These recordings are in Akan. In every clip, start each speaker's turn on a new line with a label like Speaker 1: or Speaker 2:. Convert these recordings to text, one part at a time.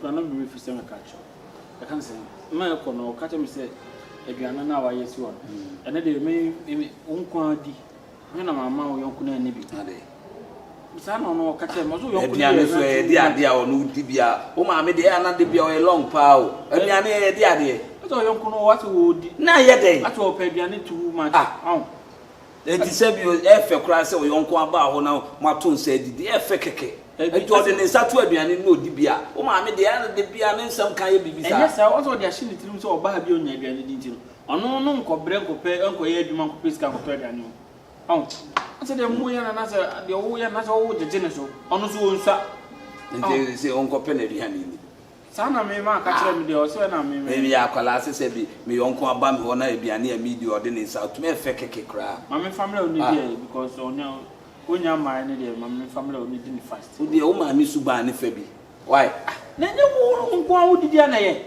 Speaker 1: kura na me refuse me catch. I can say me ko no catch me say aduana na wa yesi won. Ene de me unkwa di. Me na mama wo yonku na ni bi. Ade. Bisa no catch me so yonku
Speaker 2: na me so e di ade a ono di bia. O ma me de na de bia o long pa o. Aduana e di ade.
Speaker 1: So yonku no what wo di.
Speaker 2: Na ye den.
Speaker 1: Ati o pe aduana too much.
Speaker 2: Enti se bi e fe kura se o yonku aba ho na mato nsa didi e fe keke. Enti o de ne nsa to aduane no di bia. O ma me de ya de bia ne nsam kan ye bibisa.
Speaker 1: Enye sa o so de ahye ne tirim so o ba bia onya aduane di ntino. Ono no nkobre nkope enko ye adwuma nkope sika nkoto aduane. Ase de mu ya na se de wo ya na se wo jeje ne so. Ono so wonsa.
Speaker 2: Enti se onkope na aduane ni.
Speaker 1: Sana me ma ka kire me de o so na me.
Speaker 2: Me ya kwala se bi me yonko aba me ho na aduane ya me di o de ne nsa to me fe keke kra.
Speaker 1: Mama family oni dey because onya mai ne dey mama family oni di fast.
Speaker 2: O dey o ma mi suba ne fa bi. Why?
Speaker 1: Na nye wo nko a wo didi ana ye.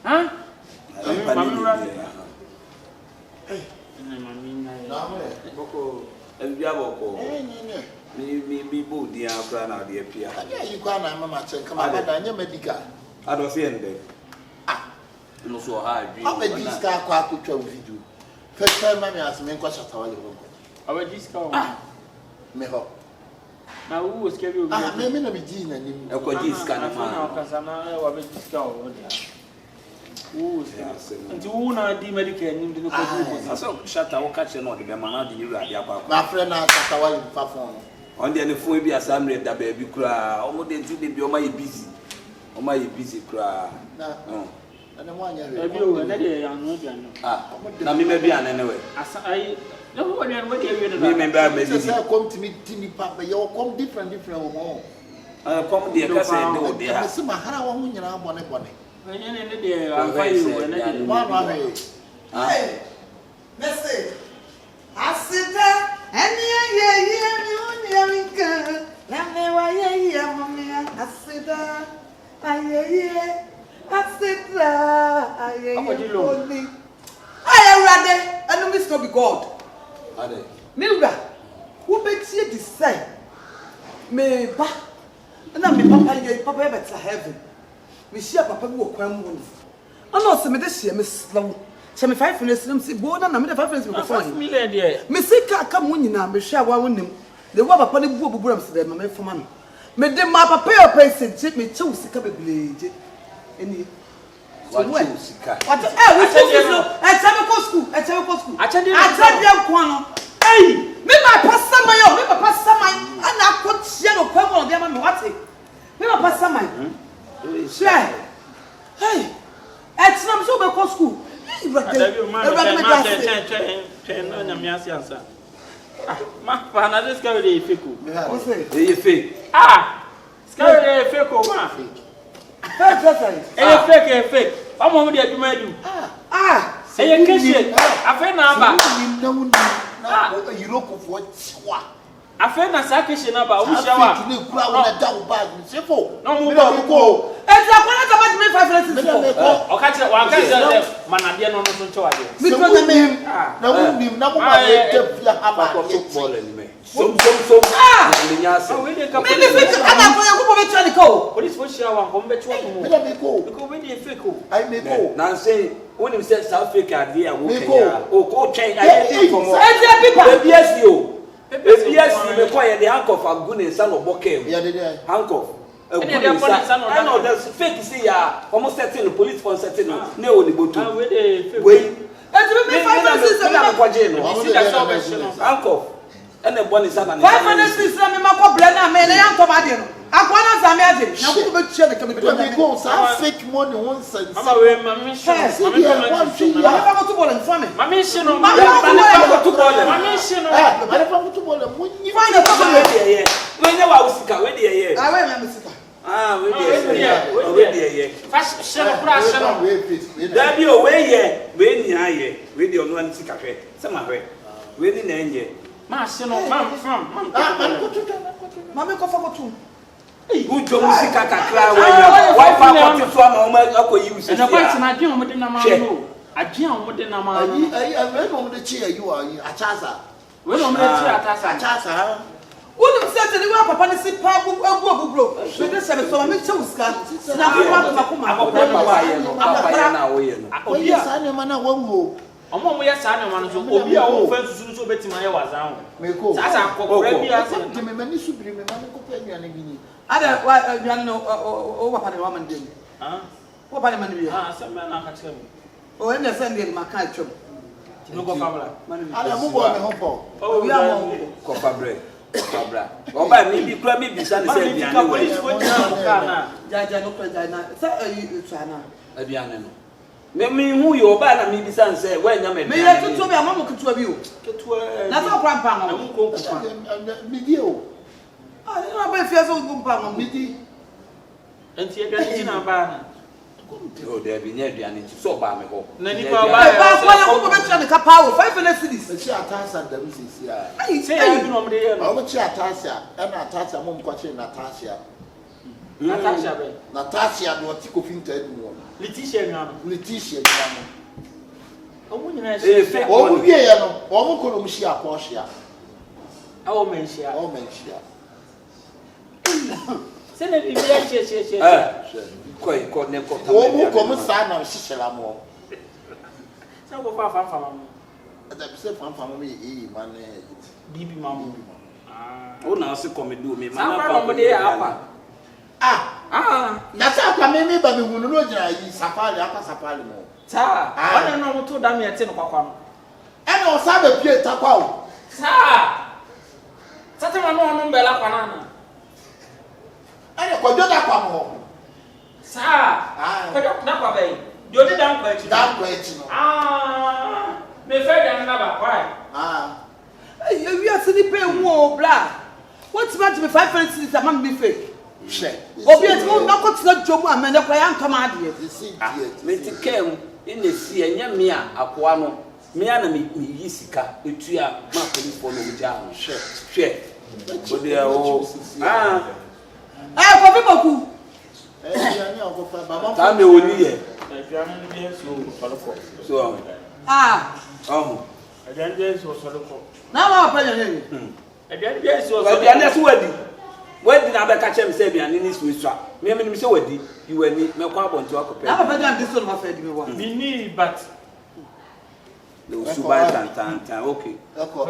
Speaker 1: Ha? Mama ra.
Speaker 3: Na me boko
Speaker 2: Ebia boko. Mi bo di akra na de pia.
Speaker 3: Anya yi kwa na mama chen kama bada anya medical.
Speaker 2: Ado se ende. No so ha adwi.
Speaker 3: Aba diska kwa akutwa video. First time mama as me kwa shatawale ho.
Speaker 1: Aba diska o.
Speaker 3: Me ho.
Speaker 1: Na wo skebi o.
Speaker 3: Me na me ji na nim.
Speaker 2: E kwa diska na ma.
Speaker 1: Na kasa na wa be diska o dia. Wo skebi. Nti wo na di medical nim de no ko du.
Speaker 2: Aso shata wo ka che no de be ma na de ni ade akwa.
Speaker 3: Ma friend na shatawale fa phone.
Speaker 2: On de ne phone bi asamre da ba bi kura. O mo de nti de bi o ma ye busy. O ma ye busy kura.
Speaker 3: Na. Na mo anya re.
Speaker 1: Ebi o na de anu de anu.
Speaker 2: Na me me bi anene we.
Speaker 1: Asa ai na wo de anu de wi
Speaker 2: Me me ba me
Speaker 3: di. Say come to me tini papa you come different o.
Speaker 2: Come de ka say de o de ha.
Speaker 3: Me se mahara wo hu nyina bone.
Speaker 1: Enye ne de afa yi o na de.
Speaker 3: Wa ma he.
Speaker 4: Hey. Message. Asida eni ye mi unyamika. Na me wa ye mami asida. Ayeye. Asida. Ayeye. Only. Aye rade, anu miss no be God.
Speaker 2: Ade.
Speaker 4: Milda. Who makes you decide? Me ba. Na me papa ye papa better heaven. Me share papa wo kwan mu. Ana se me de share me slow. Se me 5 minutes nim si bo na me de 5 minutes me go phone.
Speaker 1: 5 million there.
Speaker 4: Me sika aka mu nyina me hwe awa wonim. De wo papa ne bu obuburam se de ma me foma no. Me de ma papa your person check me chew sika bebleje. Eni.
Speaker 2: What chew sika?
Speaker 4: What we school. E tell me school. Achade kwa no. Hey, me my pastor my me papa samai ana akotia no kwa mo de ma me wate. Me papa samai. Sure. Hey. It's not so be school.
Speaker 1: I love you, man. No, na me asiansa. Ma pa na this guy dey fake o.
Speaker 2: Dey fake.
Speaker 1: Scary dey fake o ma. Fake. Omo mo dey aduma adu. Say keshey. Afa na aba.
Speaker 3: Na Europe for chiwa.
Speaker 1: Afa na sa keshey na ba, wo shawa.
Speaker 3: Ni kura wo na da wo bag ni SHIFO.
Speaker 1: No mo go.
Speaker 4: Eti akwana ta ba me 5 minutes.
Speaker 1: O ka tire wa ka tire manade no so nche wade.
Speaker 3: Mi to na me. Na wo nim na mo ma e tafia haba.
Speaker 2: Football ni me. Som. Na linya se.
Speaker 4: Me be fake ana ko yakubo be try ko.
Speaker 1: Police for shawa ko mbe chwa mo.
Speaker 3: Me da me ko.
Speaker 1: Ko be dey fake o.
Speaker 3: I me ko.
Speaker 2: Na say woni say South Africa dey a wo Kenya. O ko train I
Speaker 4: Eti people.
Speaker 2: BSC o. BSC me ko ye the handcuff agune san oboke.
Speaker 3: Ya de.
Speaker 2: Handcuff.
Speaker 1: I know
Speaker 2: that's fake see ya almost setting the police for setting no ni botu.
Speaker 1: We dey fake.
Speaker 2: Wait.
Speaker 4: Eti me 5 minutes
Speaker 2: na kwaje no.
Speaker 1: See that salvation.
Speaker 2: Handcuff. And the bonus sana.
Speaker 4: 5 minutes na me mako ble na me na yan to ba de no. Akwana za me ade. Na ko be tue me kame
Speaker 3: Me go some fake money one sense.
Speaker 1: Mama we mama shino. Mama
Speaker 4: ko to ball en fame.
Speaker 1: Mama shino.
Speaker 4: Mama
Speaker 1: ko to ball. Mama shino.
Speaker 3: But from to ball mo ni.
Speaker 4: Find the problem
Speaker 2: we dey we never usika we dey here.
Speaker 4: Ah we me sika.
Speaker 2: We dey here.
Speaker 1: Fast shino kura shino.
Speaker 2: That be o we here. We ni here. We dey onu an sika hwe. Se ma hwe. We ni na enye.
Speaker 1: Ma shino mam.
Speaker 4: Mama ko fa ko tu.
Speaker 2: Ujo musika kakra wa fa ko tu ama o ma akoyi usi.
Speaker 1: Na kwa na adwen o de na ma no. Adwen o de na ma no.
Speaker 3: I no de chi you are achasa.
Speaker 1: We no de chi atasa.
Speaker 3: Achasa.
Speaker 4: Wonu se te ni wa papa ni si pa bu agubro. Me de se me so me chewska. Na
Speaker 2: akọ na wa ye no papa ye na wo ye no.
Speaker 3: Obi sa ne ma na wo mo.
Speaker 1: Omo ya sa ne ma no so obi a wo fa susu so betima ye wazan ho.
Speaker 3: Meko.
Speaker 1: Sa akokora bi ase.
Speaker 3: Ti me mani subiri me ma ko pa nnuane bi ni.
Speaker 4: Ada wa nnuane no o papa ne wa man dem.
Speaker 1: Ah.
Speaker 4: Wo papa ne man bi.
Speaker 1: Ah, se me na ka kire me.
Speaker 4: O ene se ndie ma ka atwom.
Speaker 1: Ti no go famla.
Speaker 3: Ada mo bo me ho po.
Speaker 1: O
Speaker 4: wi am
Speaker 2: Ko fabre. Fabra. Oba mi bi kura mi bisa ne se aduane we.
Speaker 1: Police ko tina ko kana.
Speaker 4: Jaja no kwa jaja na. Sa twana.
Speaker 2: Aduane no. Me hu yo ba na mi bisa nse we nya me.
Speaker 4: Me ye tutu bi amamu ketua bi o.
Speaker 1: Ketua.
Speaker 4: Na so kwa mpa ngo.
Speaker 1: Na mu ko kupa.
Speaker 3: Mi di o.
Speaker 4: Ah, ina ba fia so mpa ngo mi di.
Speaker 1: Enti e gani tina ba na.
Speaker 2: O de bi nya aduane ti so ba me ho.
Speaker 1: Na ni pa ba.
Speaker 4: Ba kwa ya ko be twa ne ka pawo 500 cities.
Speaker 3: Se atasa da mi sisi a.
Speaker 4: Ai,
Speaker 1: Se ya bi no mo de ye no.
Speaker 3: O mo chi atasa, e na atasa mo mko chi na atasa.
Speaker 1: Natasha be.
Speaker 3: Natasha do ti ko finta edu wo.
Speaker 1: Letitia nwa no.
Speaker 3: Letitia nwa no.
Speaker 1: Omo nyina se fe.
Speaker 3: O mu wie ye no, o mu ko no mu shi akohia.
Speaker 1: Awo menshia.
Speaker 3: O menhia.
Speaker 1: Se ne bi ya che.
Speaker 2: Ko ne ko ta.
Speaker 3: O mu ko mu sa na hihira mo.
Speaker 1: Se ko fa mo.
Speaker 3: Ada bi se fan mo e man
Speaker 1: Bibi mamu.
Speaker 2: O na se comedy o me
Speaker 1: Ma na mo de ya apa.
Speaker 3: Na sa kwa me ba me hunu no gina yi safari aka safari mo.
Speaker 1: Sa, ona no mo to da me ete no kwakwa no.
Speaker 3: E na o sa be pie takwa o.
Speaker 1: Sa. Sate ma no no mbela kwa na.
Speaker 3: Ane kwa joda kwa mo.
Speaker 1: Sa. Kwa na kwa be. Jodi dan kwa echi.
Speaker 3: Dan kwa echi no.
Speaker 1: Me fe dan na ba kwa.
Speaker 4: Ai, wi asini pe hu o bra. What about me 500 cities am be fake?
Speaker 3: She.
Speaker 4: Obi eti mo na ko tira dwomu amene kwa ya ntoma ade.
Speaker 2: Me ti kem ine si enya me a akoa no. Me ana me yi sika etua ma police for no gya ho. Hwe. O de o.
Speaker 4: Ko bi boku.
Speaker 3: Ya ni o ko fa baba.
Speaker 2: Ta me oni ye.
Speaker 1: Aduane no bi so soloko.
Speaker 2: So.
Speaker 1: Aduane bi so soloko.
Speaker 4: Na ma pa nyane.
Speaker 1: Aduane bi so soloko.
Speaker 2: Aduane so wadi. Wadi na be ka chem se aduane ni so iswa. Me me se wadi. Iwani me kwa bonto akopɛ.
Speaker 4: Na pa dan dis one ma fa di me wa.
Speaker 1: Me ni but
Speaker 2: le subai tan okay.
Speaker 3: Eko.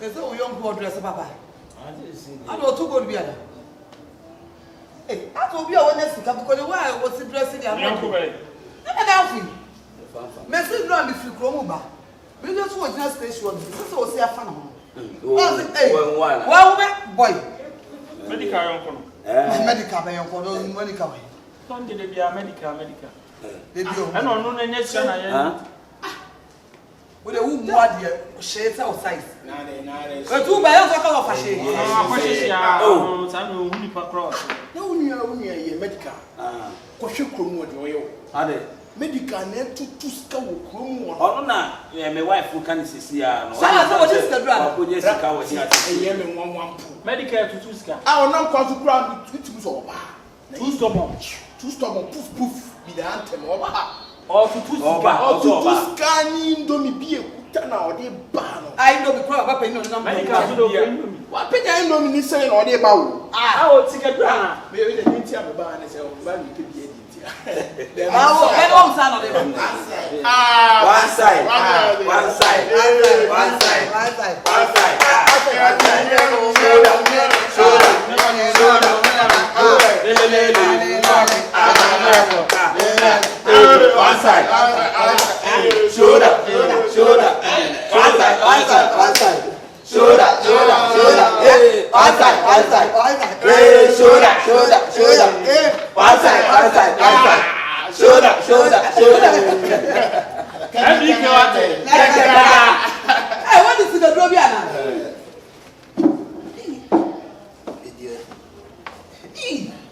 Speaker 4: Eso o young boy dress papa. I do to go be ada. Eh, ato bi a wona sika because why was dressing there.
Speaker 1: Yanko be.
Speaker 4: Na da fi. Me say no am fi kro mu ba. Me just want na station. So o say afa na ho. Well, boy.
Speaker 1: Medical yanko no.
Speaker 4: Medical be yanko no medical.
Speaker 1: Don't dey be a medical.
Speaker 4: Dey bi o.
Speaker 1: E no no na nya sia na ye.
Speaker 4: We dey who more there share our size. Na. We two by us ka wa fashe.
Speaker 1: Fashe ya. Oh, sa no hu ni pa cross.
Speaker 3: Na unu ye medical. Ko hwe kromu ode oyo.
Speaker 2: Ade.
Speaker 3: Medical na tutu ska wo kromu wo.
Speaker 2: Ono na me wife kan sisi ya no.
Speaker 4: Sa so what is the brand?
Speaker 2: Ko je sika wo dia.
Speaker 3: Eye me nwanwampu.
Speaker 1: Medical tutu ska.
Speaker 3: Onam kwa so kura tutu so oba.
Speaker 1: Two stubborn.
Speaker 3: Poof bi da antem oba.
Speaker 1: Or tutu ska.
Speaker 3: O tutu ska ni ndomi bi ekuta na ode ba no.
Speaker 4: I know because papa you know number.
Speaker 1: Medical so do indomie.
Speaker 3: Wa penya ndomi ni say na ode ba wo.
Speaker 1: O ticket brand.
Speaker 3: Me we dey ntia me ba na say o ba mi ke bi edi ntia.
Speaker 4: And on side of them.
Speaker 2: One side.
Speaker 4: Hey, what is the Drobiana?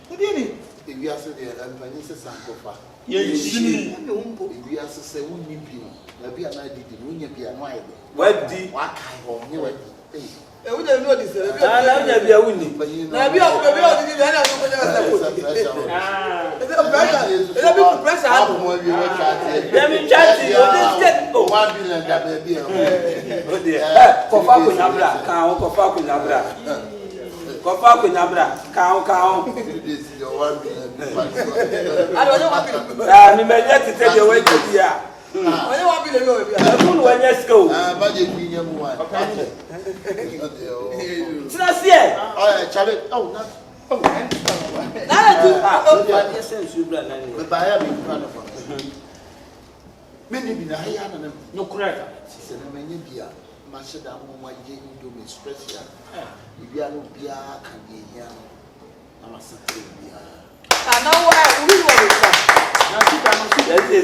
Speaker 4: What do you mean?
Speaker 3: If you are so there, I'm going to say Sankofa.
Speaker 4: Yes,
Speaker 3: If you are so say, we need you. Maybe I did it. We need to be a wide.
Speaker 2: What did
Speaker 3: What kind of new?
Speaker 4: We don't know this.
Speaker 2: I be a winning?
Speaker 4: Now, be able to do that.
Speaker 2: Let me chat to you. Oh,
Speaker 3: 1 billion, baby.
Speaker 2: oh dear. Kofa kunyabra, kan kofa kunyabra. Kofa kunyabra, kan.
Speaker 3: This is your 1 billion.
Speaker 4: I don't know what
Speaker 2: Ah, me me yet to tell you when you here.
Speaker 4: I don't want to be
Speaker 2: I don't when you go.
Speaker 3: Budget being one.
Speaker 2: Trust here.
Speaker 3: Oh, Charlie. Oh, not. Oh,
Speaker 2: Yes, sense you brother.
Speaker 3: but I am in front of us. Many been a high and
Speaker 1: no correct.
Speaker 3: she said, I mean, India, Mashada, my Jane, do me special. If you are no beer, can be here. I must say,
Speaker 4: I know why we were.
Speaker 2: Let's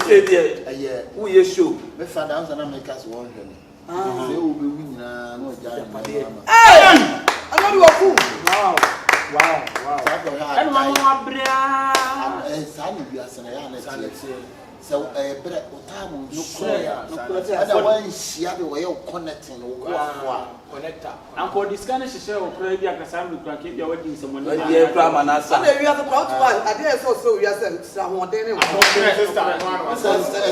Speaker 2: say there.
Speaker 3: a year.
Speaker 2: Who you show?
Speaker 3: My father and make us 100. They will be winning. No,
Speaker 4: Hey! I know you are cool.
Speaker 1: Wow. And Mama Bria.
Speaker 3: And Sandy, we are saying, so a bread or time no clear. Otherwise, she had a way of connecting connector.
Speaker 1: Uncle, this kind of show, maybe I can sound like you're waiting someone.
Speaker 2: Yeah, Prama Nasa.
Speaker 4: We have to go to I did so we are someone then.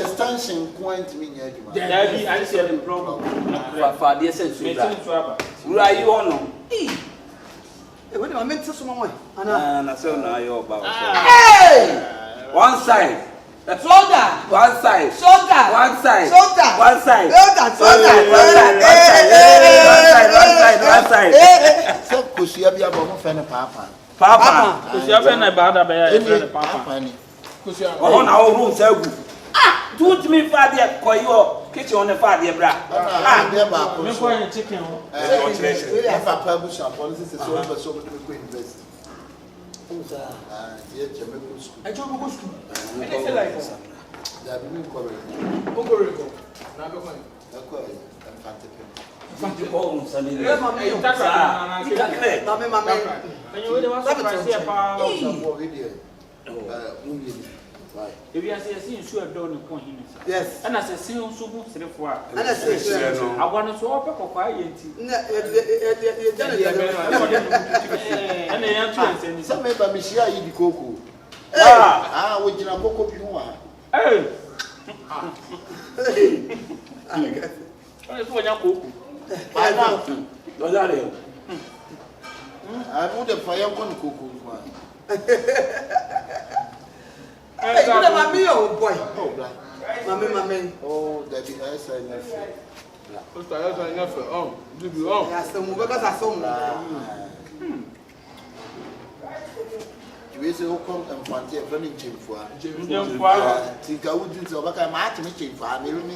Speaker 3: Extension point me.
Speaker 1: Daddy, I see the problem.
Speaker 2: For the essence, where are you on?
Speaker 4: When I meant to someone,
Speaker 2: And I saw now you're about.
Speaker 4: hey!
Speaker 2: One side.
Speaker 4: Shoulder!
Speaker 2: One side.
Speaker 4: Shoulder!
Speaker 2: One side.
Speaker 4: Shoulder!
Speaker 2: One side. One side.
Speaker 3: So, could you be able to find Papa?
Speaker 2: Papa.
Speaker 1: Because you have been about a papa.
Speaker 2: Oh, now room tell you. Ah, do me father call your kitchen on the father, bra.
Speaker 3: Ah, they're back.
Speaker 1: I'm going to chicken.
Speaker 3: If I publish our policies, it's over so much to invest.
Speaker 4: I told you school.
Speaker 3: They have been covered.
Speaker 1: If you are saying sure don't point him.
Speaker 4: Yes.
Speaker 1: And as a single super for
Speaker 4: And I say,
Speaker 1: I want to swap up quiet.
Speaker 3: And the answer is some member Michia in the cocoa. Ah, which in a cocoa you are.
Speaker 1: Hey, I
Speaker 3: would have fire one cocoa.
Speaker 4: Hey, you never be old boy.
Speaker 3: Oh, black.
Speaker 4: Mammy.
Speaker 3: Oh, that is nice.
Speaker 4: Oh, do you own? Yes, the movie got us home.
Speaker 3: You say, come and find a very cheap for think I would do so, but I'm at me cheap for me.
Speaker 4: I'm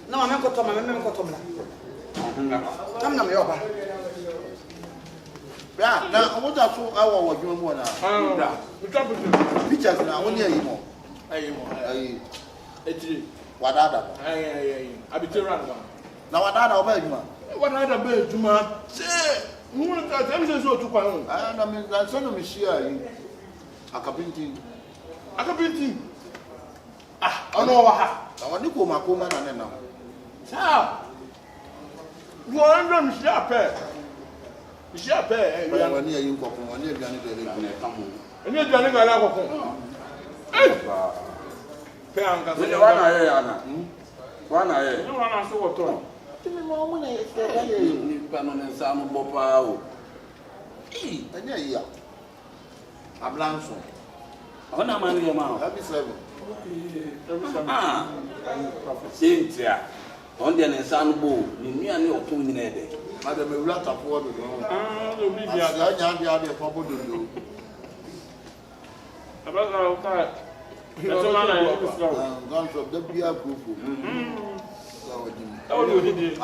Speaker 4: no, I'm not to I'm not your
Speaker 3: yeah, now what are 2 hours you want now? Pictures now, only a more. What other?
Speaker 5: I be too random.
Speaker 3: Now, what other bedroom?
Speaker 5: What other bedroom? Say, who will tell me so to Pano?
Speaker 3: I mean, that's one of me share Akabenezer.
Speaker 5: Ah, I know what.
Speaker 3: I want to go my woman and now.
Speaker 5: Sir, you are under Michelle Pay. Michelle Pay, and
Speaker 3: when you go from 1 year, and
Speaker 5: you're going to go. Pay on
Speaker 2: one eye.
Speaker 1: don't want to what on.
Speaker 3: give me more when I
Speaker 2: Panon Sam Bopa.
Speaker 3: and yeah, a blanco.
Speaker 2: Oh, no, man, your mouth.
Speaker 3: Happy 7.
Speaker 2: Cynthia. On the ensemble, you and your 2 minutes.
Speaker 3: Madam, we rat up water.
Speaker 1: Ah, the media.
Speaker 3: I have a proper do.
Speaker 1: About that. That's all I
Speaker 3: Gone from the beer group.
Speaker 1: Oh, you did it.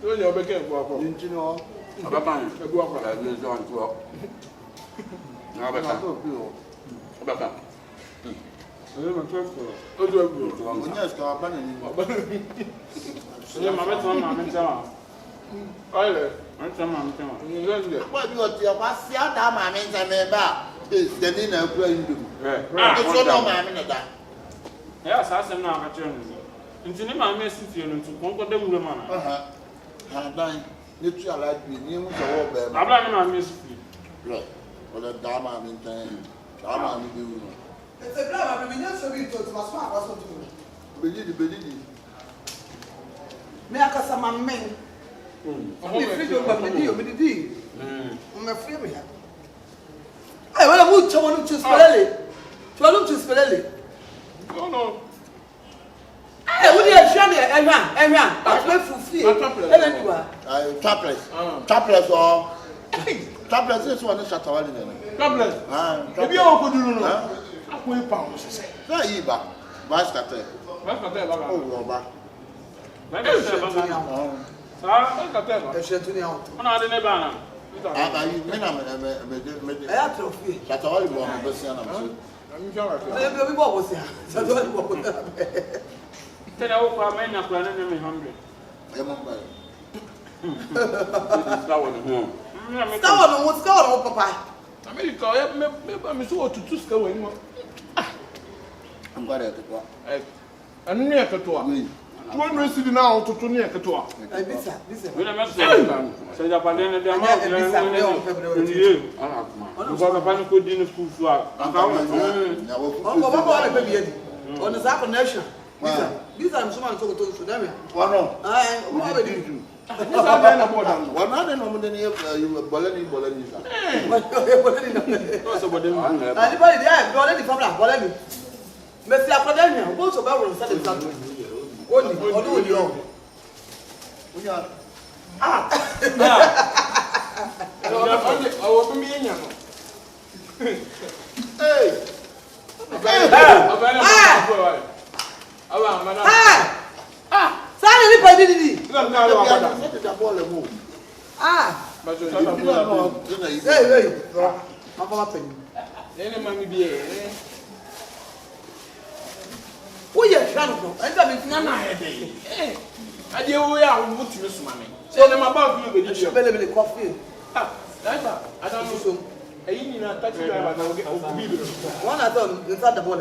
Speaker 5: You're your bacon walk.
Speaker 3: Didn't you know?
Speaker 2: About a walk like this on 12. Now, back.
Speaker 3: Yes, car banning.
Speaker 1: So, my better one, my mentor.
Speaker 5: I
Speaker 3: What you got your past Yada, mammy, and me back. It's the dinner of Grindum. It's no mammy that.
Speaker 1: Yes, I said now, I turn. Into the mammy, to conquer the woman.
Speaker 3: Dine, literally like me, you know,
Speaker 1: I'm not going to miss you.
Speaker 3: Or the dama in time. Dama, you
Speaker 4: It's a drama, we just read to my smart was what to do.
Speaker 3: believe.
Speaker 4: Me aka sama men. Me free do ba me di. Me free me. Ai wala mu chama no chuspelele. Chama no chuspelele.
Speaker 5: No.
Speaker 4: Eh wo dey hwa ne ehwan. Atwe fufi. Ele duwa.
Speaker 3: Tapless or tapless is one shatawali then.
Speaker 5: Tabless. Ebi o ko duru no. Akoi pound se.
Speaker 3: Na yiba. Baskate.
Speaker 5: Baskate baba.
Speaker 3: Oh, roba.
Speaker 5: One resident now to Tony Katoa.
Speaker 1: This we never say Japan, they are not in you. Because the panic could dinner school swap. On the Zappa nation. These are someone to go to them. I already do.
Speaker 3: One other nominee, you were Bolani.
Speaker 4: Anybody there? Bolani from that, Bolani. Mr. Akademia, both of our studies something. Only you. We are. Who you trying to? I don't mean na headache.
Speaker 5: I dey we are want to miss mommy. Say them about you be
Speaker 4: Bele coffee.
Speaker 5: I don't know so. Eyi na taxi driver na obi bi.
Speaker 4: One at all inside the ball.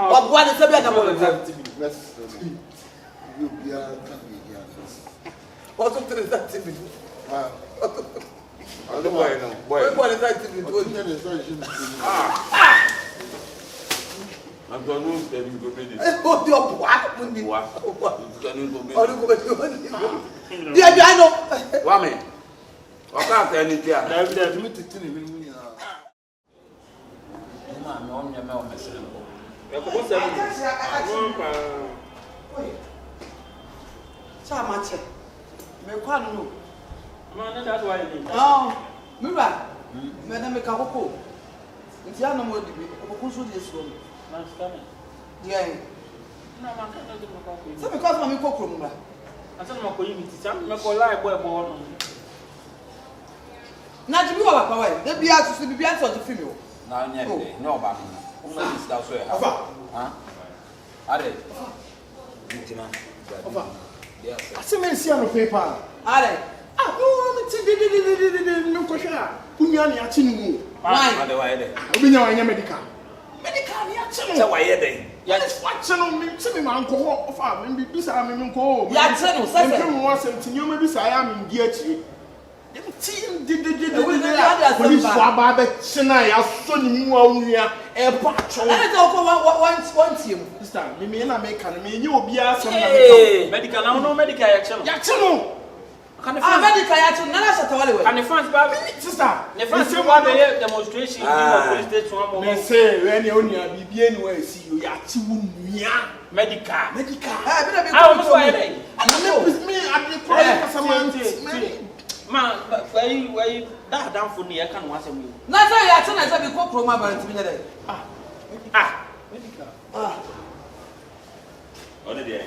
Speaker 4: What one is the ball?
Speaker 3: Yes. You be a
Speaker 4: What's up to the TV?
Speaker 5: I don't know. Boy.
Speaker 4: What is that TV?
Speaker 5: I'm going to tell you go be this.
Speaker 4: Oh, your what?
Speaker 5: Yeah,
Speaker 4: I know.
Speaker 2: Wame. O can't tell anything.
Speaker 3: David, you meet the thing in me.
Speaker 2: Man, on your mouth, Mr.
Speaker 4: Chamache. Me kwanu no.
Speaker 1: Man, that's why you need.
Speaker 4: Oh, Mira. Me na me ka koko. Nti ya no mo di bi. Koko so dey so. Yeah.
Speaker 1: No, man, can't do my
Speaker 4: So because mama ko krom ba.
Speaker 1: I said my community, some me call like boy born.
Speaker 4: Na jibi wa papa wa. De bia so bi bia so to film o.
Speaker 2: Na nya de, no ba me. O ma dis da so e.
Speaker 5: Afa.
Speaker 2: Ha? Are. Ntina.
Speaker 5: Afa.
Speaker 2: Yes.
Speaker 5: Aseme nsi ano paper.
Speaker 4: Are.
Speaker 5: No, me ti de no kwhwa. Kunya ne achi ni mu.
Speaker 4: Why?
Speaker 2: Ade wa ede.
Speaker 5: Obi nya wa nya medical. Medical ni achi no.
Speaker 2: Se wa ede.
Speaker 5: Yes, watch no me se me man ko ofa me bi sa me ko.
Speaker 4: Ya achi no se se.
Speaker 5: Me mo asem ti nyoma bi sa ya me ndi achi. Dem ti de. Police wa ba be china ya so ni mu awuya e pa cho.
Speaker 4: Ene te ko one team.
Speaker 5: Sister, me na me kan me nye obi asem na me kan.
Speaker 1: Medical now no medical ya channel.
Speaker 5: Ya chino.
Speaker 4: Medical ya chino na sa tawale we.
Speaker 1: And the fans ba
Speaker 5: Sister,
Speaker 1: the fans wa be demonstration in police station one
Speaker 5: me say we ni oni abibie ni wa si yo ya chi wu nua
Speaker 1: medical.
Speaker 4: Be na be.
Speaker 1: Ah, almost why dey.
Speaker 5: Me ade ko kasama.
Speaker 1: Man, why that down for me I can want some.
Speaker 4: Na say ya chino na say be ko kroma ba ntimi dey.
Speaker 1: Medical.
Speaker 2: Onde dia.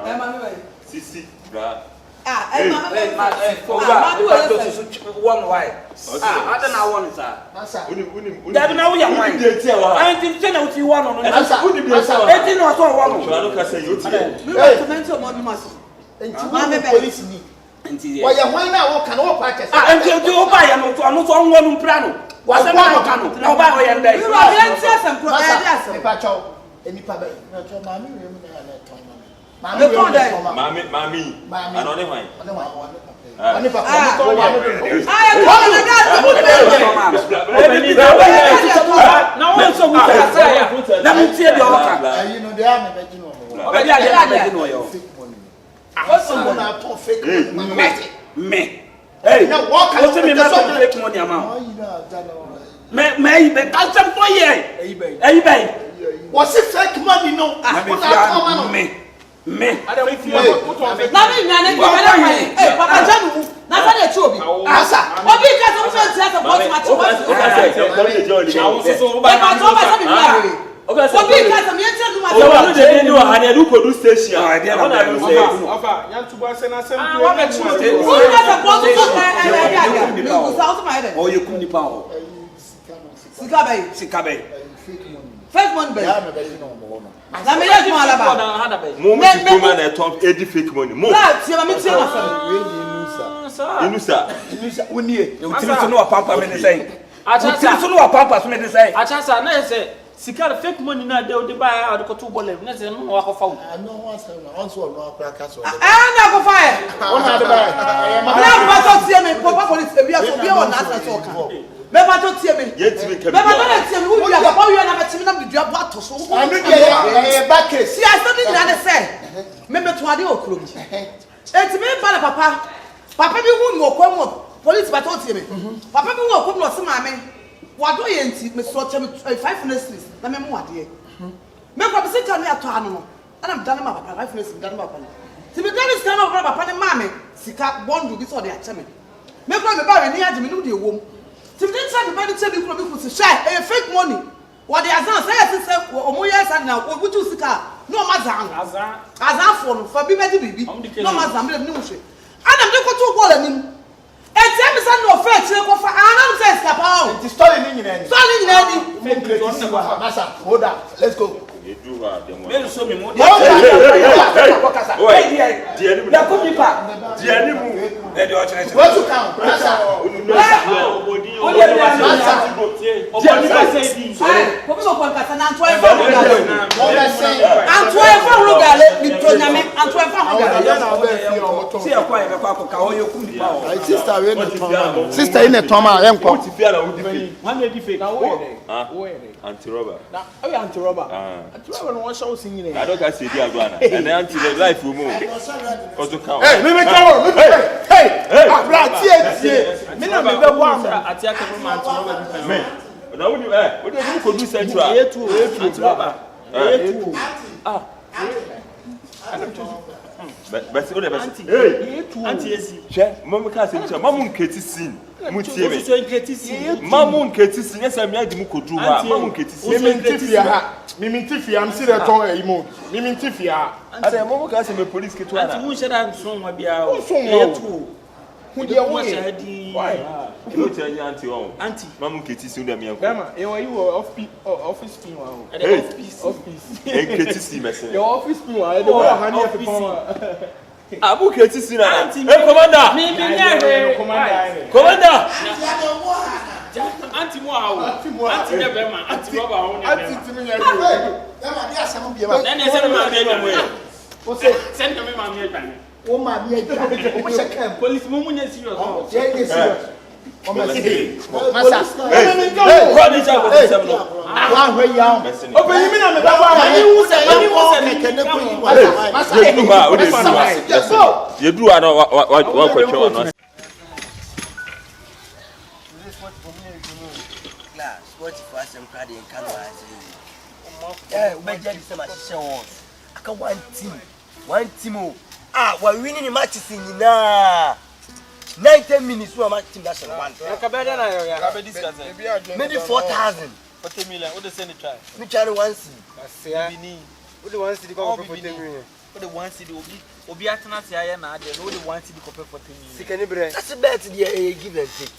Speaker 4: Mama me.
Speaker 2: Sisi, bra.
Speaker 4: Mama me.
Speaker 2: One why? I don't know one sir.
Speaker 5: Uni.
Speaker 2: That na we are wine. I think say na we one no.
Speaker 5: Uni bi say.
Speaker 2: Eti no so one.
Speaker 5: I don't say you tie.
Speaker 4: Me want to mention money mass.
Speaker 3: Enti police ni.
Speaker 2: Enti
Speaker 3: Wa ya hwan na wo kan wo pa kese.
Speaker 2: Enti o ba ya no to ano so onwo no mpra no. Wa se ma ka no. Na o ba o ya ndai.
Speaker 4: You are the answer pro
Speaker 3: E pa chow. Enipa ba. Na chow mami we mu na na ton mami. Mami.
Speaker 2: Anone hwan.
Speaker 3: Ani papa.
Speaker 1: Na won so mu kasa ya.
Speaker 2: Na mu tie de o ka.
Speaker 3: You know they are me be no.
Speaker 2: Obi a de no yo.
Speaker 3: What's someone I talk fake
Speaker 2: Me. Hey, now walk out to me na so fake money amount. Me calcium for ye. Hey bay.
Speaker 3: Was it fake money no?
Speaker 2: Me.
Speaker 1: I don't feel
Speaker 4: na me nyane ko me na eh papa janu na fa na chi obi asa obi ka so so ti asa boss match obi ka so me enti do ma
Speaker 6: o de ni o ha na do kodu station
Speaker 5: Afa, yan tuba se na sem
Speaker 1: wa me chi
Speaker 4: o ka so boss so me go sa o ma ede
Speaker 2: O ye kum ni pa o.
Speaker 4: Sika bay
Speaker 3: Fake money.
Speaker 4: fake money bay
Speaker 3: Yeah, me be no mo no.
Speaker 4: na me ya kuma alaba
Speaker 6: mo mo ti kuma na ton edi fake money mo
Speaker 4: la ti ma me ti na so
Speaker 6: inusa
Speaker 3: Unie.
Speaker 2: You tiri so no pampa me ne say.
Speaker 1: Acha
Speaker 2: Tiri so no pampa so me ne say.
Speaker 1: Acha sa na say sika fake money na de o de buy a de ko to bole na say no wa ko fa.
Speaker 3: No one say no. Once one no akra ka so.
Speaker 4: na go fire
Speaker 3: One had by.
Speaker 4: na ba to ti me papa police e bia so bia o na asa so ka me ba to ti me
Speaker 6: yetimi
Speaker 4: me ba to ti me wo bia papa wi na ba ti me na bidua bo ato so wo
Speaker 3: Anu de back case.
Speaker 4: si aso ni na say me me to ade okuro mi enti me ba na papa bi hu no kwa mo police ba to ti me papa bi hu okuro no se ma me wado ye enti me so che me 5 minutes na me mo ade me kwa bi se ka me ato anu no ana me dane ma papa 5 minutes me dane ma papa ti me dane sika ma papa ne ma me sika bondo bi so de ache me kwa me ba we ni age me no de wom ti me try the money tell me kuro bi ku se share fake money what the azan say o mo yes and now o buju sika no ma azan for no for bi be di bibi no ma azan be ni mo hwe ana me ko to ball anim enti am say no fair chire ko fa ana me say sika pa o
Speaker 3: The story ni nyina ni.
Speaker 4: story nyina ni
Speaker 3: Masa, hold on. Let's go.
Speaker 6: edu ha dem
Speaker 2: Me so me mo de.
Speaker 6: Hey, dia ni mu
Speaker 2: Da ko mi pa.
Speaker 6: dia ni mu
Speaker 2: E de o chere chere.
Speaker 3: What to count? Masa.
Speaker 1: O de say di.
Speaker 4: ko bi ko kasa na anto e fa ru gale
Speaker 3: What I say.
Speaker 4: anto e fa ru gale mi to nyame anto e fa ru gale
Speaker 2: Si e kwa e be kwa ko ka o ye kum ni pa o.
Speaker 3: Sister we no toma. Sister in the toma yen
Speaker 6: o
Speaker 3: ko.
Speaker 6: ti fia na wo di fake
Speaker 1: One dey fake.
Speaker 6: anti robber
Speaker 5: Na o ya anti robber. Anti robber no one show sin nyine.
Speaker 6: I don't see the agwana and anti the life we move also count
Speaker 3: Hey, me come. Hey. Abra tie.
Speaker 5: Me na me be bo am.
Speaker 1: Ati aka no man to no be
Speaker 6: me na we we dey go do central
Speaker 1: anti robber.
Speaker 6: but o dey hey
Speaker 1: Anti esi.
Speaker 6: che mama ka se che mama nketi sin mu tie me
Speaker 1: So nketi si.
Speaker 6: mama nketi sin yesa me adi mu kodu ha mama nketi sin
Speaker 5: Miminti fia am see the ton e mo. Miminti fia.
Speaker 6: ada mama ka se me police ke to
Speaker 1: Anti
Speaker 6: ana
Speaker 1: hu sheda nson wa bia o.
Speaker 5: Nson wa o. Hu de wo ye.
Speaker 1: Why?
Speaker 6: you tell you anti on
Speaker 1: Anti.
Speaker 6: mama nketi sin dem yan ko
Speaker 5: Grandma, you office pin wa o.
Speaker 6: hey
Speaker 5: Office.
Speaker 6: nketi sin me se
Speaker 5: Your office pin wa e de wa hani e pon.
Speaker 6: abu nketi sin na
Speaker 1: Auntie.
Speaker 6: hey commander
Speaker 1: Me nyare.
Speaker 6: commander
Speaker 1: Anti mo awo. Anti ne be ma. Anti robber ho ne be ma.
Speaker 5: Timi nya.
Speaker 3: Ema dia asem bia ma.
Speaker 1: Then say ma be no way.
Speaker 3: O say,
Speaker 1: Send me ma me adwane.
Speaker 3: o ma bi e dia. O mo shekam.
Speaker 1: Police mo munye serious.
Speaker 3: Je dey serious. O ma see.
Speaker 5: Masa.
Speaker 3: Hey.
Speaker 6: go dey check for them no
Speaker 3: Wa hwe ya.
Speaker 5: Open me na me ba wa.
Speaker 1: Mani hu se
Speaker 3: Keke ne ko yi wa.
Speaker 6: Masa you do ha o dey do ha you do ha no wa kwetwe wa no
Speaker 7: Class, what if I am carrying in Canada? Yeah, we just the same as she wants. I can one team. We're winning matches in 90 minutes. We are matching that one.
Speaker 1: Akabenezer na yo ya. Akabe discuss.
Speaker 7: Maybe 4,000.
Speaker 1: 40 million. What they send the try?
Speaker 7: Me try once.
Speaker 1: Bini.
Speaker 7: What the ones that go for 40 million?
Speaker 1: What the one city obi atena se aya na ade. No the one city go pay 40 million.
Speaker 7: Sikanibre. That's a bet the give and take.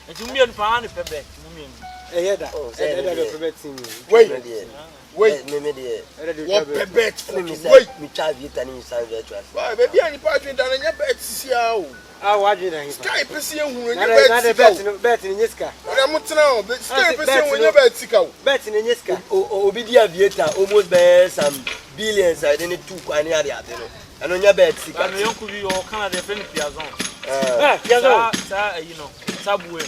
Speaker 1: Enti mu mienu pa na pe bet. Mu mienu.
Speaker 7: Hear that? Oh, that the bet team.
Speaker 3: Wait.
Speaker 5: Wait.
Speaker 7: Me there.
Speaker 5: What bet for
Speaker 7: Me
Speaker 5: wait.
Speaker 7: me try vita ni san virtual.
Speaker 5: Why baby ani pa twin dan nya bet sia o.
Speaker 8: Ah, what you doing?
Speaker 5: Sky pese ehunu nya
Speaker 8: Na
Speaker 5: bet.
Speaker 8: bet ni nyeska.
Speaker 5: Ora mutena o. Sky pese ehunu nya bet sika o.
Speaker 8: Bet ni nyeska.
Speaker 7: Obi dia vieta almost be some billions I didn't two kwani ade ade no. Ano nya bet sika.
Speaker 1: Ano yonku bi o Canada friend Piazon.
Speaker 8: Piazon.
Speaker 1: Sa you know, sabuwe.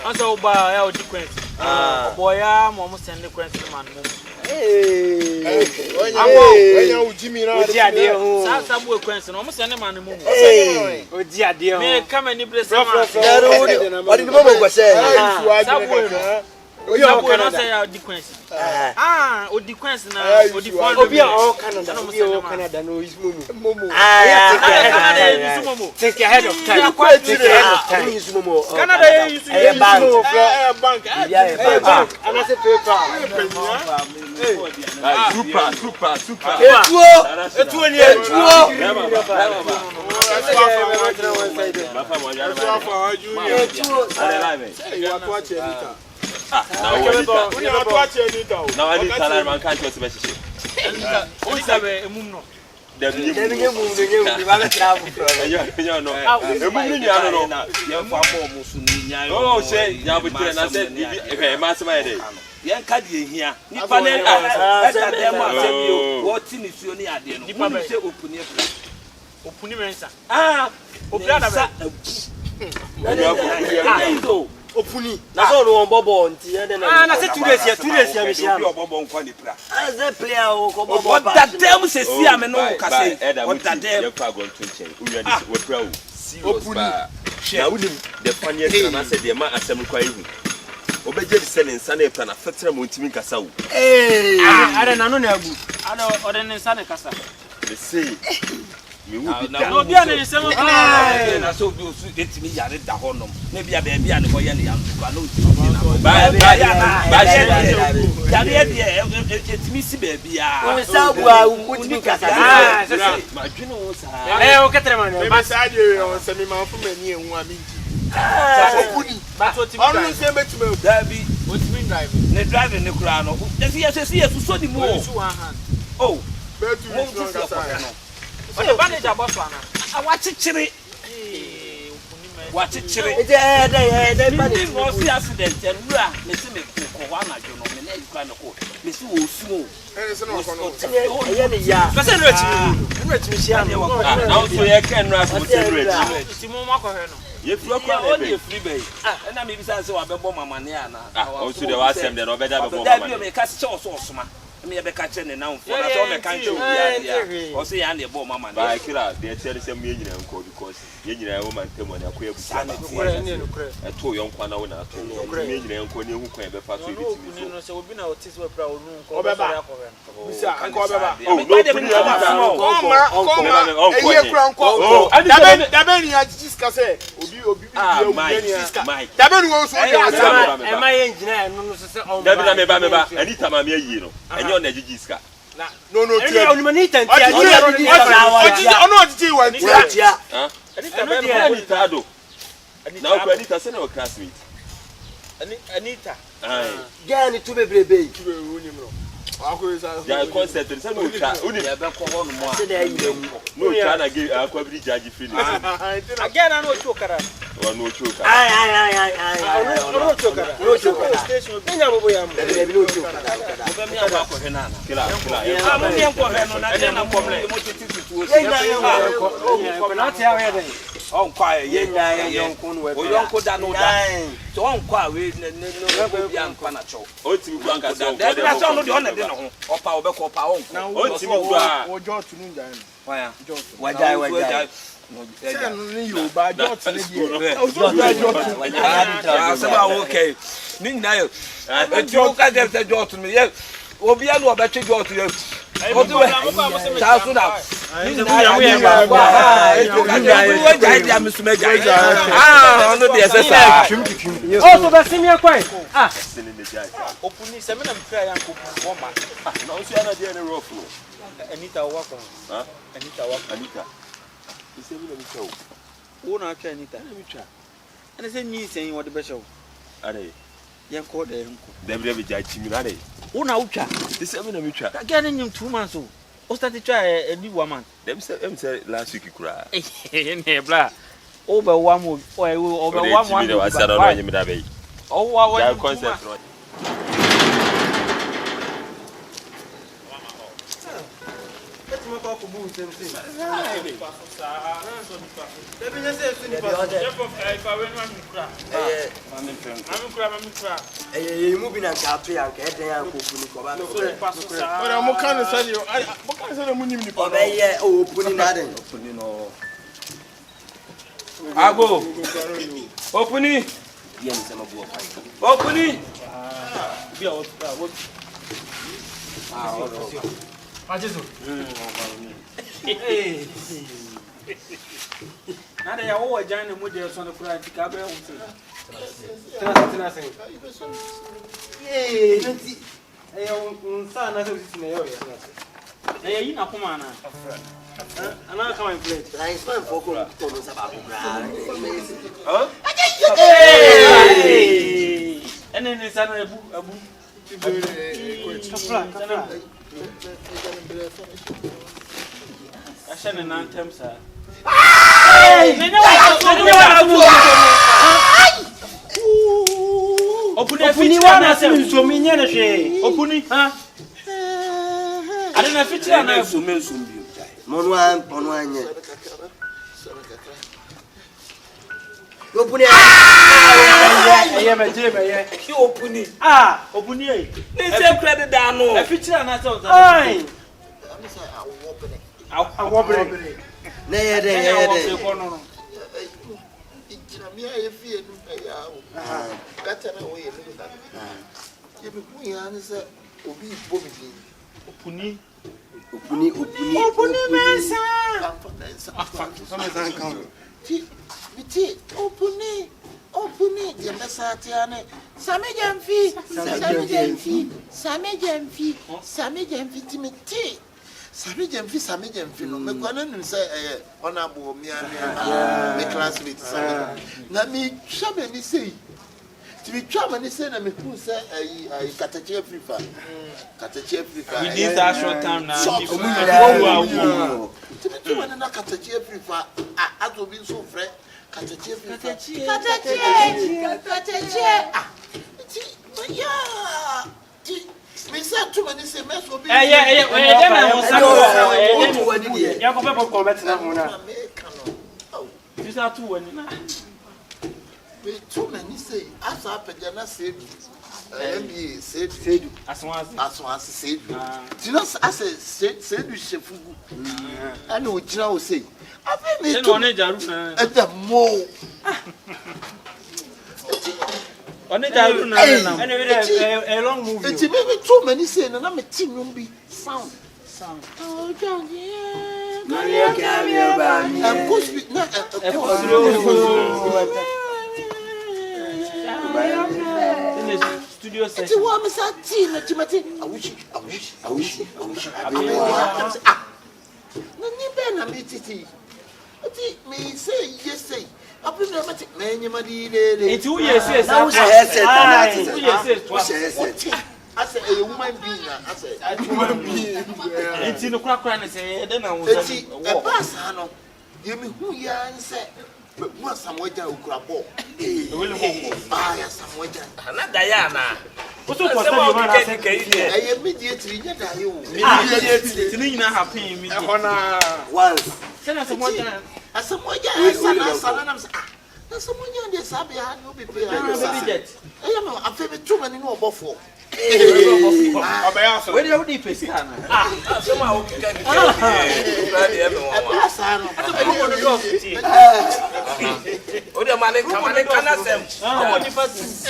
Speaker 1: Ansa oba ya odi quest. Boya mo mo send the quest man mo.
Speaker 5: Onya o Jimmy na.
Speaker 8: Odi ade ho.
Speaker 1: Sa sabuwe quest no mo send man mo.
Speaker 8: Odi ade ho.
Speaker 1: Me kama ni bless man.
Speaker 7: Odi ni bobo go say.
Speaker 1: Sabuwe no. Oyo kana say ya odi quest. Odi quest na odi phone.
Speaker 8: Obi a o Canada. Obi o Canada no is momo.
Speaker 1: Canada is momo.
Speaker 8: Take ahead of time. Take ahead of time.
Speaker 7: Is momo.
Speaker 1: Canada is
Speaker 7: bank.
Speaker 8: Bank. And I say paper.
Speaker 6: Super.
Speaker 7: Etuo ni etuo.
Speaker 6: Now I need to learn man can't just message.
Speaker 1: Who sabe emum no.
Speaker 6: Oh, say, ya be tell na say e ma se ma dey. Yen ka dey hia. Nipa na e ta dem asem yo. What ni suo ni ade no. Nipa be say opuni ebra.
Speaker 1: Opuni mensa.
Speaker 6: Opra da be.
Speaker 7: Opuni. Na so no bobo nti e dey na.
Speaker 8: Na say 2 days here me share.
Speaker 6: Bobo nkwa ni pra.
Speaker 7: As a player o ko bobo.
Speaker 2: What that them say see am no ka say. What that them.
Speaker 6: You kwa go to change. We pra o. Serious ba. Na we the funniest na say the man asem kwa ihu. Obeje di sene nsa na epa na fetre mo ntimi kasa wo.
Speaker 8: Ada na no na agu.
Speaker 1: Ada ode ne nsa ne kasa.
Speaker 6: They say me will be
Speaker 1: No bia ne nsem kwa.
Speaker 2: Na so bi osu etimi yare da honom. Na bia ba bia ne ko ye ne yam kwa no otimi na. Ba yare de etimi si ba bia.
Speaker 7: O sa bua utimi kasa.
Speaker 2: Ma dwene wo sa.
Speaker 8: O ketere man.
Speaker 5: Ba sa de o se mi man fu mani enhu ami. Opuni.
Speaker 1: Ba so otimi.
Speaker 5: Onu se betime
Speaker 2: Dabi
Speaker 1: Otimi drive.
Speaker 2: ne drive ne kura no. Say yes so di mo. Oh.
Speaker 5: betu
Speaker 2: Mo ti se ko no.
Speaker 1: Ode bandage aboso ana.
Speaker 2: Awachichiri. Wachichiri.
Speaker 7: Dey
Speaker 2: Big was accident and wura me se me ko wa na jo no me na ikwa no ko. Me se wo sumo.
Speaker 5: se no ko no.
Speaker 7: Eye ni ya.
Speaker 8: Pese no etimi share no.
Speaker 6: Now so you can ras mo tell you.
Speaker 1: Ti mo ma ko he no.
Speaker 6: You feel
Speaker 2: Kwa o dey free bay. Na me bi say we bebo mama ne ana.
Speaker 6: O so the wasem de no beda bebo
Speaker 2: mama.
Speaker 6: mama.
Speaker 2: Da bi me ka se so osoma. Me be ka che ne na mfo na so me kan che obi ya. O say ya na ebo mama ne.
Speaker 6: Ba kira dey tell say me nyina nko because ye nyina wo man temo na akoya busa na. E to yon kwa na wo na to. Me nyina nko ne hu kwan be fa so
Speaker 1: bitimi. No so obi na otis we pra onu nko.
Speaker 5: Obeba. Bisa anko obeba.
Speaker 6: Oh, no,
Speaker 5: dabe ni ya jiska se obi
Speaker 6: Mike.
Speaker 5: dabe ni wo so
Speaker 8: e ma ye engineer no se on.
Speaker 6: Dabi na me ba anita ma me yi no. Enyo na jiji
Speaker 5: no
Speaker 8: tie oni mani tanti
Speaker 5: ono ojiji wa
Speaker 7: tia
Speaker 6: anita be anita do na o anita se na o classmate
Speaker 1: Anita
Speaker 7: ga ni tube brebe
Speaker 6: ya concept se no twa uni
Speaker 2: be ko ho no mo a
Speaker 7: se dey yi
Speaker 6: no twa na ge akwa bi jaji feel
Speaker 1: again na no chokara
Speaker 6: o no choka
Speaker 8: no chokara
Speaker 1: station
Speaker 8: enya bobo ya mo
Speaker 7: no chokara
Speaker 2: be mi aba ko he na na
Speaker 6: kila
Speaker 2: mo mi enko he no na de na problem mo titi tutu o
Speaker 8: ko na tia we dey
Speaker 2: on kwa ye
Speaker 7: nya yonko no we
Speaker 2: o yonko da no da so on kwa we no go bia nkwa na cho
Speaker 6: o ti mi kwa nka
Speaker 2: da na so no de on de no ho opa o be ko opa on
Speaker 6: o ti mi kwa
Speaker 5: ojo tunu ndan
Speaker 2: waya
Speaker 7: wajai
Speaker 5: se ni Yoruba ojo tunu die
Speaker 2: se ba okay ni na yo ejo ka de se jo tunu ye obi anu obeche jo tunu ye o ti we ta so da ni na ya wa jai dia misume jai onu de se sa
Speaker 8: o so ba simia kwai
Speaker 6: sini ne jai
Speaker 1: opuni se me na mfira ya nko pu ma
Speaker 6: na o si ana de ne rough no
Speaker 1: Anita wa ko
Speaker 6: Anita ise mi na mi twa
Speaker 1: wo na twa Anita na mi twa ene se nyi sen wo de be show
Speaker 6: are
Speaker 7: ye ko de nko
Speaker 6: Debre be jachi mi na dey.
Speaker 1: Una utwa.
Speaker 6: This am na mi twa.
Speaker 1: Again in 2 months o. O start to try a new woman.
Speaker 6: Dem say last week kura.
Speaker 1: Eh, bra. O be wa mo o be wa mo.
Speaker 6: Mi dey wasa na no nyimi da be.
Speaker 1: O wa
Speaker 6: Ja concept no. Ago. Opuni. Opuni. Nada ya wo jana mu de so no kura ti ka be hu ti.
Speaker 8: Tena sen. Nanti. Unsa na so sisi na yo ya.
Speaker 1: Eh yi na kuma na.
Speaker 8: Ana kama in plate.
Speaker 7: I spend for ko to no saba ko bra.
Speaker 1: Ene sana abu. Ashana nan temsa. Opuni wana se nsomi nya na hwe. Opuni ha. Ade na fitira na
Speaker 7: Nsumbi jai. Monu anye. Opuni
Speaker 1: eye me ye.
Speaker 7: ki opuni.
Speaker 1: Opuni e.
Speaker 7: Ni se credit da no.
Speaker 1: E fitira na se o za.
Speaker 3: I'm say
Speaker 1: Awobere.
Speaker 7: Na ye de.
Speaker 3: me I fear no ya. Better na we no that. You be who ya say obi bobi.
Speaker 1: Opuni
Speaker 3: mensa.
Speaker 8: Some count.
Speaker 3: Ti opuni de mesati ane. Same jamfi timiti. Same jamfi no me kwa no say honorable me me classmate same. Na me hwame ni sei. Ti bi twama ni sei na me hu say katache Africa.
Speaker 1: We need that short time now.
Speaker 3: Ti bi twama na katache Africa azo bi so frɛ katache Africa. Ti me say too many say me so bi.
Speaker 1: Dem na ho sa ko.
Speaker 7: Wani de.
Speaker 8: Ya ko pe ko bet na ho na.
Speaker 1: You say too wani na.
Speaker 3: Me too many say asa pejana say MBA say aswan say ti no asa say du chefugu ana o jira o say afi me too
Speaker 1: one jaru na
Speaker 3: eta mo
Speaker 1: one jaru na
Speaker 8: A long movie.
Speaker 3: eti me too many say na me ti no bi sound oh jangi
Speaker 7: Maria Camio ba mi.
Speaker 1: Studio session.
Speaker 3: Ti wa me sa ti na timati awushi. Na ni be na me titi. Ati me say yes say. Abu na mati me nyima di le.
Speaker 1: Enti wo yes yes.
Speaker 7: Na wo headset na ti.
Speaker 1: Wo yes yes.
Speaker 7: Wo headset.
Speaker 3: Asa a woman being na asa woman being.
Speaker 1: Enti no kura na say de na wo say.
Speaker 3: Eti e pass ha no. Ye me hu ya nse. Mo samoja ukurabo. Ya samoja.
Speaker 6: Na da ya na.
Speaker 1: Wo so ko say you man say
Speaker 6: kai de.
Speaker 3: Eye immediately nya da yo.
Speaker 1: Immediately. Tini nyina happen immediately.
Speaker 8: Hona
Speaker 7: Once.
Speaker 1: Say na samoja.
Speaker 3: Asamoja sana na msa. Na samoja de sabe ha no be pay. Eye no afa be too many no obofo.
Speaker 8: Obeya so.
Speaker 1: Where you dey pay na?
Speaker 6: Sema o kika kika. Ba de me won.
Speaker 3: Asa no.
Speaker 6: O de mane kana sem.
Speaker 1: Omo ni fast.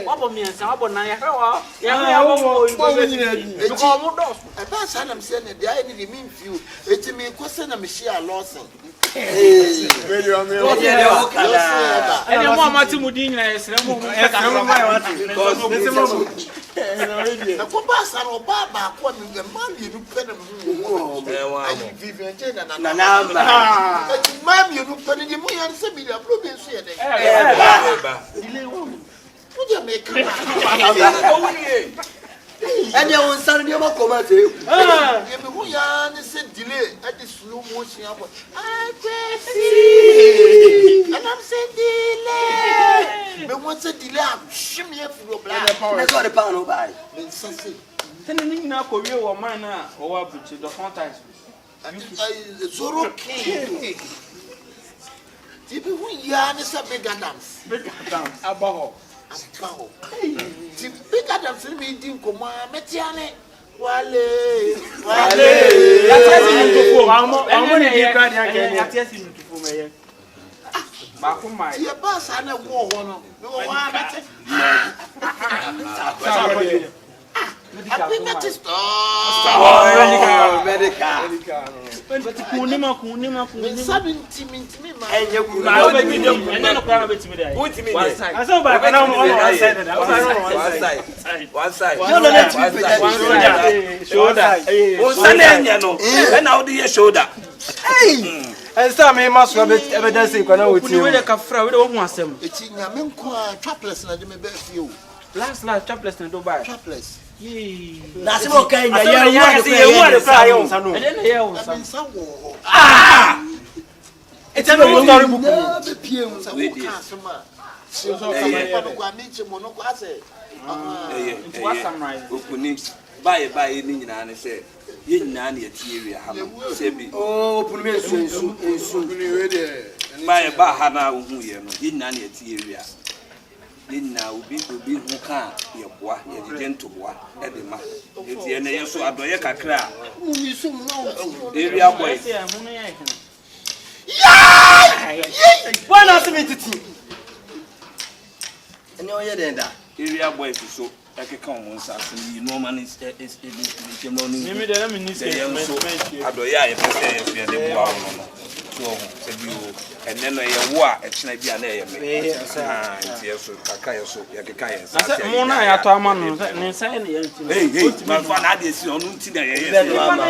Speaker 1: Obo miensa, obo na ya wa. Ya wo because mo do.
Speaker 3: Eba sana mse ne de aye ni me mfiu. Eti me kwese na me share losing.
Speaker 8: Very amazing.
Speaker 1: Ene mo amati mu din na esre mo mo ka ka ma
Speaker 3: Na ko ba sana oba ba ko mi ge ma mi du pe na mu. Ayi Vivian Jane na
Speaker 7: namba.
Speaker 3: Ma mi du pe ni mu yan se mi da pro be so ye de.
Speaker 1: Dile wo.
Speaker 3: dia me ka
Speaker 7: and you will send your comment.
Speaker 3: you be who ya ni say delay at the slow motion happen and I'm saying delay me want to delay I'm shim here for your black
Speaker 7: Let's go the panel by
Speaker 1: Tell me now ko we wo man na o wa buchi the contact
Speaker 3: Zoro king you be who ya ni say big Adams
Speaker 1: abaho
Speaker 3: the big Adams me din ko ma metiane wale
Speaker 1: yatesi ntofo amo ne ye grad yan ke yatesi ntofo me ye ba ko mai
Speaker 3: ye ba sa na wo ho no me wo wa meti
Speaker 7: medical.
Speaker 1: but kunima
Speaker 3: sabi ntimi ma
Speaker 7: Enye ku
Speaker 1: na o be ti dem ene no kwa be ti me dey
Speaker 6: One time.
Speaker 1: I saw ba na on one side na
Speaker 6: One side.
Speaker 7: no let me
Speaker 1: shoulder
Speaker 6: O sane no. E na o dey shoulder.
Speaker 7: Hey!
Speaker 8: And some may must have evidence in Kona with
Speaker 1: we dey ka fra we dey won asem
Speaker 3: eti nyame nko a trapless na de me be fie o
Speaker 1: last chapless na do buy
Speaker 3: trapless
Speaker 7: Na se mo kan ya
Speaker 8: you want to cry on Sanu.
Speaker 1: and then here on
Speaker 3: I nsa wo
Speaker 8: It's a no story book.
Speaker 3: na be pie mu sa wo ka asema so ka ma kwa mi che mo no kwa se
Speaker 1: into what summarize
Speaker 6: Okuni buy ni nyina ne se ye nyina na ye area ha no se bi
Speaker 7: Oh, put me so
Speaker 6: buy ba ha na wo hu ye no ye nyina na ye area ye nyina obi hu ka ye boa ye de gento boa e de ma ye tie ne ye so adoye kakra
Speaker 3: mu mi so mu
Speaker 6: area boy
Speaker 1: say am no ye kana
Speaker 8: Why not me titi?
Speaker 7: And you hear that?
Speaker 6: area boy so ekeka o monsa asem no man is no ni
Speaker 1: me dey me ni say
Speaker 6: adoye a ye pese ye fie de boa no so se bi o enne no ye wo a ekena bi na ye me tie so kaka ye so ye keka ye sa
Speaker 1: say mo na ya to ama no ne say ne ye nti
Speaker 6: hey man fa na de si onu nti na ye
Speaker 7: Bẹ́ẹ̀ ni wàá ma
Speaker 6: na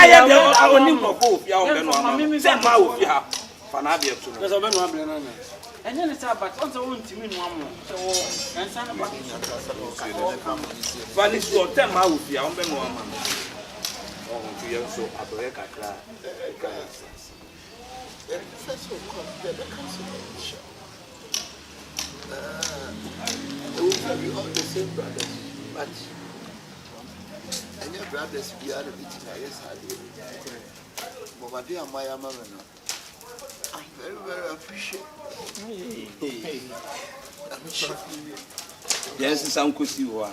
Speaker 6: ye de oni mo ko ofia o be no ama se ma ofia fa na de to no
Speaker 8: Because I'm not playing.
Speaker 1: and then it's about once I want to mean one more so and son about
Speaker 6: fa ni so te ma ofia o be no ama o nti ye so adoye kakra
Speaker 3: first of all the cancellation they will be all the same brothers but and your brothers be are the yes I do but my dear my mama no I very appreciate
Speaker 6: yes some kosi wo a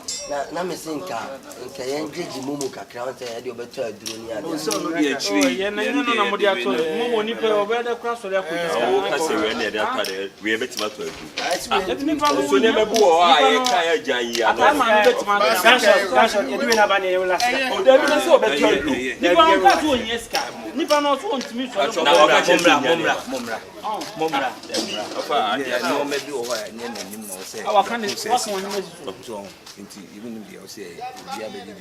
Speaker 7: na me sinka nka yen jeji mumu kakra on say de obeto aduro ni ade.
Speaker 6: so no be achiri
Speaker 1: ye na no mo dey ato mo ni pe obeda kwa so le ko
Speaker 9: o ka se we na dey akade we betima to adu
Speaker 1: let me find
Speaker 9: so ne mebu o a ye kan ya jan yi
Speaker 1: ata
Speaker 9: ano
Speaker 1: ma no betima
Speaker 8: Cash, you do have any last.
Speaker 1: o dey be so obeto adu ni pa on ka so onye ska ni pa no so ontimi so
Speaker 9: na o ka che
Speaker 6: momra ofa ade no me bi o ho ya nye nanim no se
Speaker 1: our candidate what one message
Speaker 6: so nti even if you say we are be 200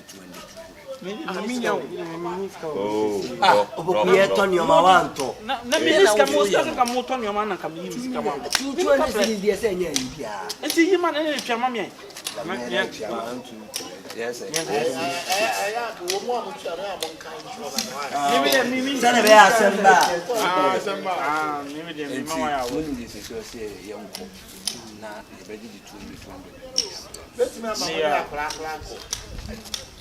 Speaker 7: Obo ye Tony o ma wanto.
Speaker 1: na me niska mo ska mo to nyoma na ka me niska ma
Speaker 7: 220 cedis dey say nya yi bia.
Speaker 1: enti yi ma na ne twa ma me
Speaker 6: yes
Speaker 3: wo mo am twa na am kan
Speaker 1: mimi
Speaker 7: Sana be asemba.
Speaker 1: mimi de mama wa ya wo
Speaker 6: when this is say yanko na be di 200
Speaker 3: bet me am kla ko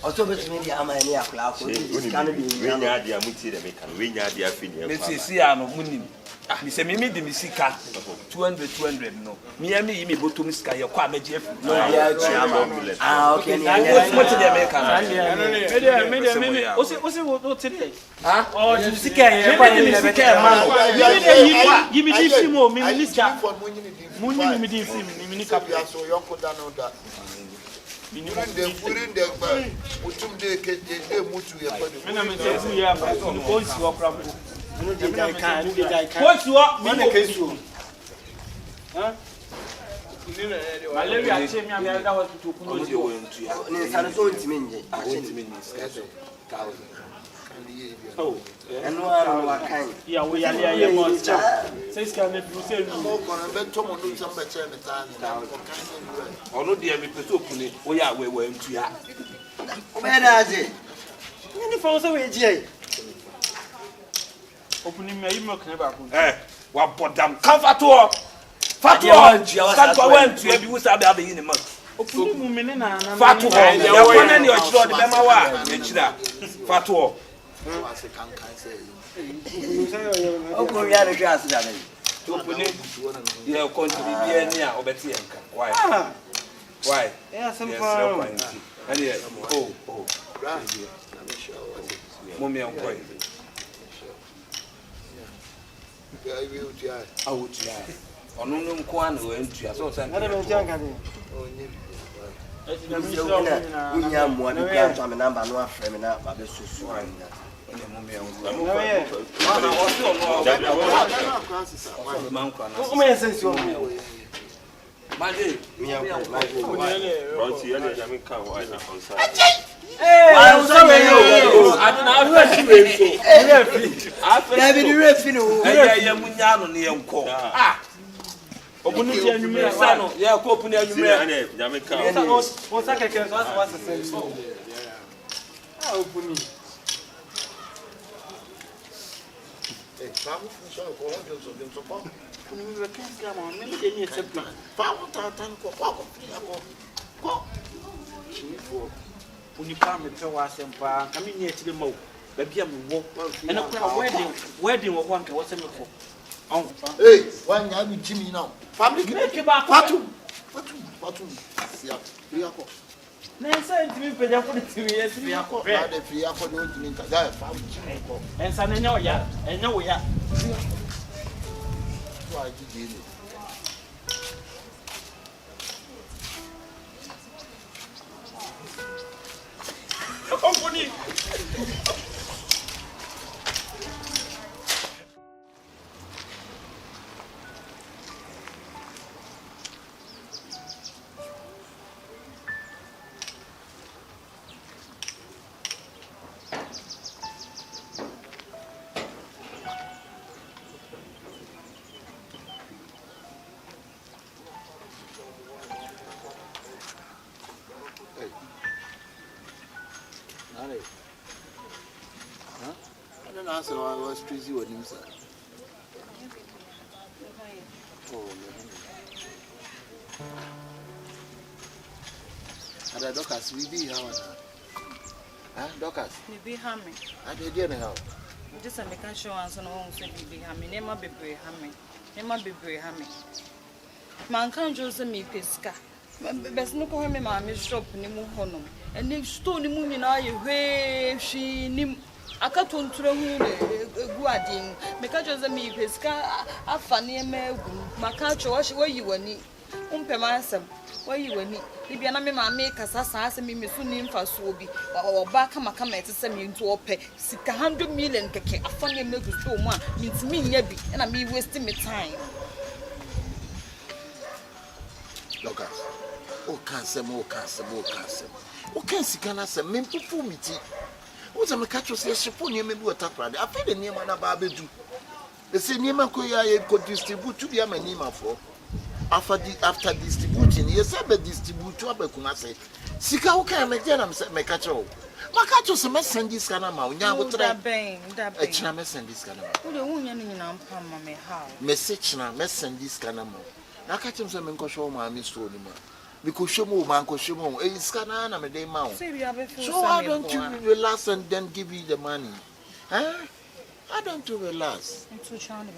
Speaker 7: Oto betumi dia ama ni akla ko.
Speaker 9: we nya ade amuti de me kan we nya ade afini
Speaker 6: me si ano munim mi se mi de mi sika 200 no mi ya mi yi botom sika ye kwa meje afi
Speaker 7: No dia chiama. Okay ni
Speaker 6: what the American
Speaker 1: me o tire
Speaker 6: ha
Speaker 1: oh you sika ye pa ni sika ma yi mi di film o mi niska munyi mi di film mi ni
Speaker 3: ya so yonko da no da furin de ba mutum de ke de mutu ya fa
Speaker 1: me na me te fu ya ba ko si wa pra
Speaker 8: No dey kan, no dey kan.
Speaker 1: ko si wa mi
Speaker 8: Mana ke su?
Speaker 1: ha malaria che mi am ya da hospital ku no
Speaker 6: o je wo ntu ya
Speaker 7: Ni sana so ntimi nje.
Speaker 6: a wonti me ni sika so 1000
Speaker 1: Oh,
Speaker 7: and no one kind.
Speaker 1: yeah, we are here. Says, can you say
Speaker 3: more than Tom do some better time?
Speaker 6: Or no, dear, we pursue Puni. We are where to ya.
Speaker 7: Where is it? Any falls away, Jay.
Speaker 1: Opening my milk never.
Speaker 6: What put them comfort to Fatu, I went to every was about the in month.
Speaker 1: Opening women and
Speaker 6: Fatu, one and your children, the Bemawa, Fatu.
Speaker 7: Oh, we are the grass.
Speaker 6: To open it, you are going to be near Obetianka. Why? Why?
Speaker 8: Yes, I'm
Speaker 6: fine. And yes, oh, Mummy, I'm quite. I would try. On no one who entry, I saw something.
Speaker 7: We have one number, no frame up, but this is why.
Speaker 1: Uniform was and coming near to the mo. Baby, I'm walk and a wedding of one was for.
Speaker 3: Hey, one young Jimmy now. Family make you back. What? Yeah,
Speaker 1: Nancy, to me, but I put it to me as we are called. And son, I know ya, and no, ya. Why did you? Company.
Speaker 3: I don't know how I was crazy with him, sir. Oh, and the doctors, we be how? Huh? Doctors?
Speaker 10: We be hammy.
Speaker 3: I did how?
Speaker 10: Just a mechanic show and so on, said we be hammy. Never be very hammy. Never be very hammy. Man can't just me pesca. Best no call me, mammy shop, Nimu Honum. And if stone moon in our way, she nim. I can't turn to the guarding. Mekajoza me pesca, a funny me, Macacho, where you were neat. Umpemansam, where you were neat. If you are not make us as me, Miss Unim for Swoby, or back a macam to send me into a pay, 600 million keke, a funny milk with so much, means me, Nebby, and I me wasting my time.
Speaker 3: Doctors, oh, cancer, more cancer, more cancer. Oh, cancer can I say, men to me. What's a macacho says, Shipon, you may be a tap ride. I feel the name of Babedu. The same name could distribute to be a manima for. After distributing, yes, I be distribute to a Becumase. Sika, okay, I'm a general macacho. Macacho, some send this kind of mouth. Now, what I bang, that a chamas and this kind of mouth. The woman in Ampama, how message now, mess and this kind of mouth. Now, catch him some show my Miss Rodima. Because Shomo, Manco Shomo, it's Canana, a day mount. So why don't you relax and then give you the money? Huh? Why don't you relax?
Speaker 10: I'm too charming.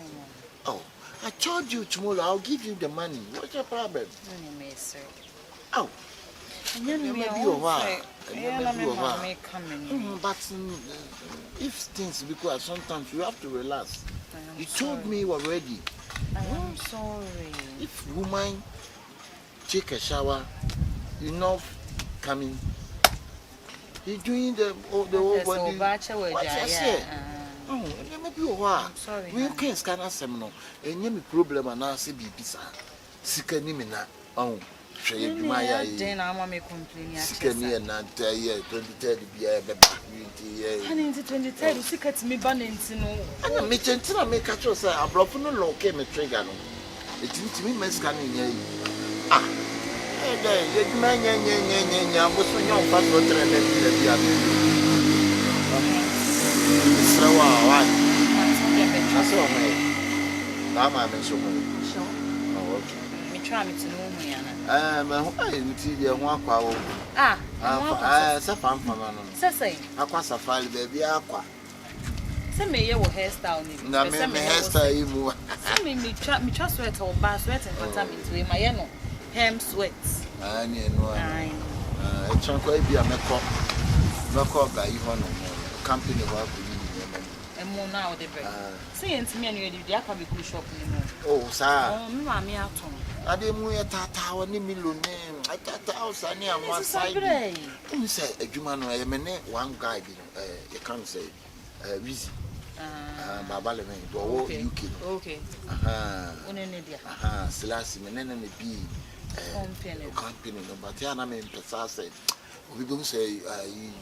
Speaker 3: Oh, I told you tomorrow I'll give you the money. What's your problem? Oh, maybe you're right. But if things because sometimes you have to relax. You told me already.
Speaker 10: I am sorry.
Speaker 3: If woman take a shower, enough coming. He's doing the whole body. What I say? Oh, maybe you are.
Speaker 10: Sorry.
Speaker 3: We can't scan a seminal. And you problem and I say, be pizza. Sick and nimina. Oh, Shey adwuma ya yi.
Speaker 10: Den na ama me complain ya.
Speaker 3: Sika ni na nta ye 23 bia be ba nti ye.
Speaker 10: Ani 23 sika ti me ba na nti no.
Speaker 3: Ana me chentina me ka cho say abrofo no lo ke me trigger no. Etintimi me sika ni ye yi. Ah. Ye adwuma nya bo so nya on fa so 3 na bia. Srawa wa. Aso me. Na ma me so mo. Oh okay.
Speaker 10: Me try me to know me ana.
Speaker 3: Me ho ai nti de ho akwa wo. Sa fam no.
Speaker 10: Say.
Speaker 3: Akwa safari baby akwa.
Speaker 10: Say me ye wo hairstyle ni.
Speaker 3: Na me hairstyle yi mu.
Speaker 10: Say me try sweat or bar sweat and vitamin to my ye no. Hem sweat.
Speaker 3: Ni no. E chan ko e bia me ko ga yi ho no. Company wa ko ni.
Speaker 10: Emo na o de break. Say ntimi anu ye di akwa be cool shop ni mo.
Speaker 3: Oh sa.
Speaker 10: Me ma me aton.
Speaker 3: Ade mu ye tata wa ni millionaire. Tata o sa ni amwa side. You say adwuma no e me ne one guy bi you can say Wizi. Baba le men do wo UK.
Speaker 10: Okay. One ne dia.
Speaker 3: Selasi me ne bi company no but ya na me pesa say we go say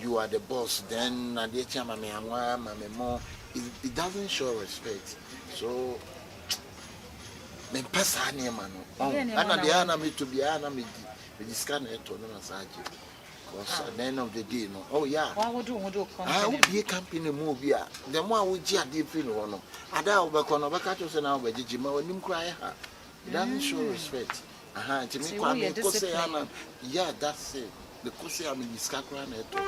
Speaker 3: you are the boss then na dey chama me anwa ma me more it doesn't show respect so me pesa ni ma no ana dey ana me to be ana me discuss na to no massage because at the end of the day no oh yeah
Speaker 10: why would do company
Speaker 3: we be company move here the more we ji ade free no no ada obekọ no beka to say na obejiji ma onim kra ya it doesn't show respect to me kwame ko say ana yeah that's it the kose am diskakra na eto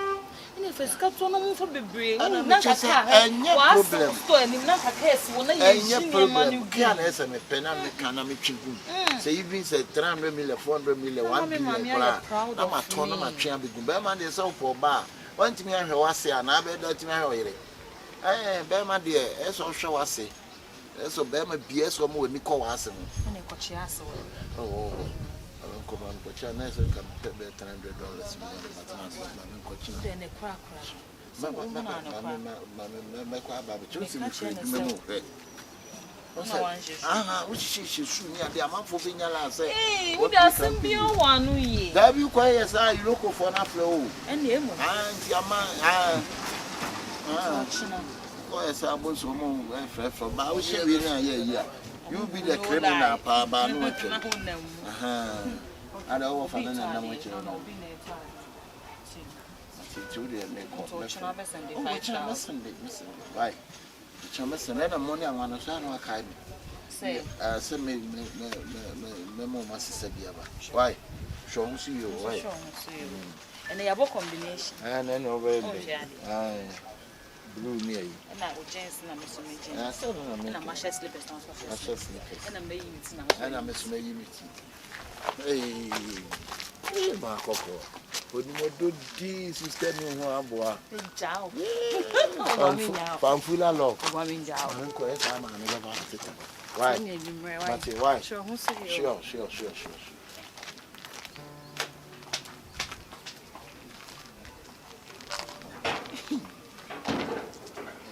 Speaker 10: ina fesika to no mfo bebre
Speaker 3: na
Speaker 10: kaka
Speaker 3: enye problem
Speaker 10: to enim na kaka esi wona ye shine ma ni
Speaker 3: gu na ese me pena me kana me twigum say even say 300 million 400 million 1 billion na ma to no ma twia begum be ma de say for ba want me ahwe wase ana be da timi ahwe yire be ma de eso hwe wase eso be ma bi eso mo ni ko wase mo
Speaker 10: ina ko chi ase
Speaker 3: oh come on, but you're nice and can pay $300 you be the criminal, Papa. I don't want to know what you know. Right. Chamas and then money I want to say, send me memo, Master Sabiaba. Why? Show see you, right?
Speaker 10: And they have a combination.
Speaker 3: And then over blue near you.
Speaker 10: And I would chance and I'm a slippers. And I'm making it now.
Speaker 3: And I'm making it. Hey, my coco. When you do this, you tell me who I'm boy.
Speaker 10: Ciao.
Speaker 3: Pamphula lock.
Speaker 10: I'm
Speaker 3: going to why? Why? Sure.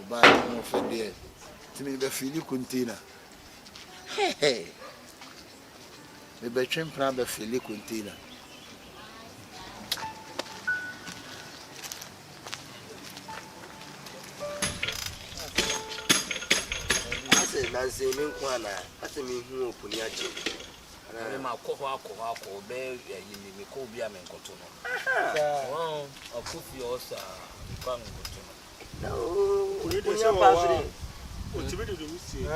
Speaker 3: Buy no for there. To me, the Philly container. Hey. Me be trim plan be Philly container.
Speaker 7: I say me kwana. I say me hu opuni ache.
Speaker 2: Na ma ko be me ko bia me nkoto no. Akufi osa kwa nkoto no.
Speaker 7: No, we dey say wa.
Speaker 5: Otibi do mu sie.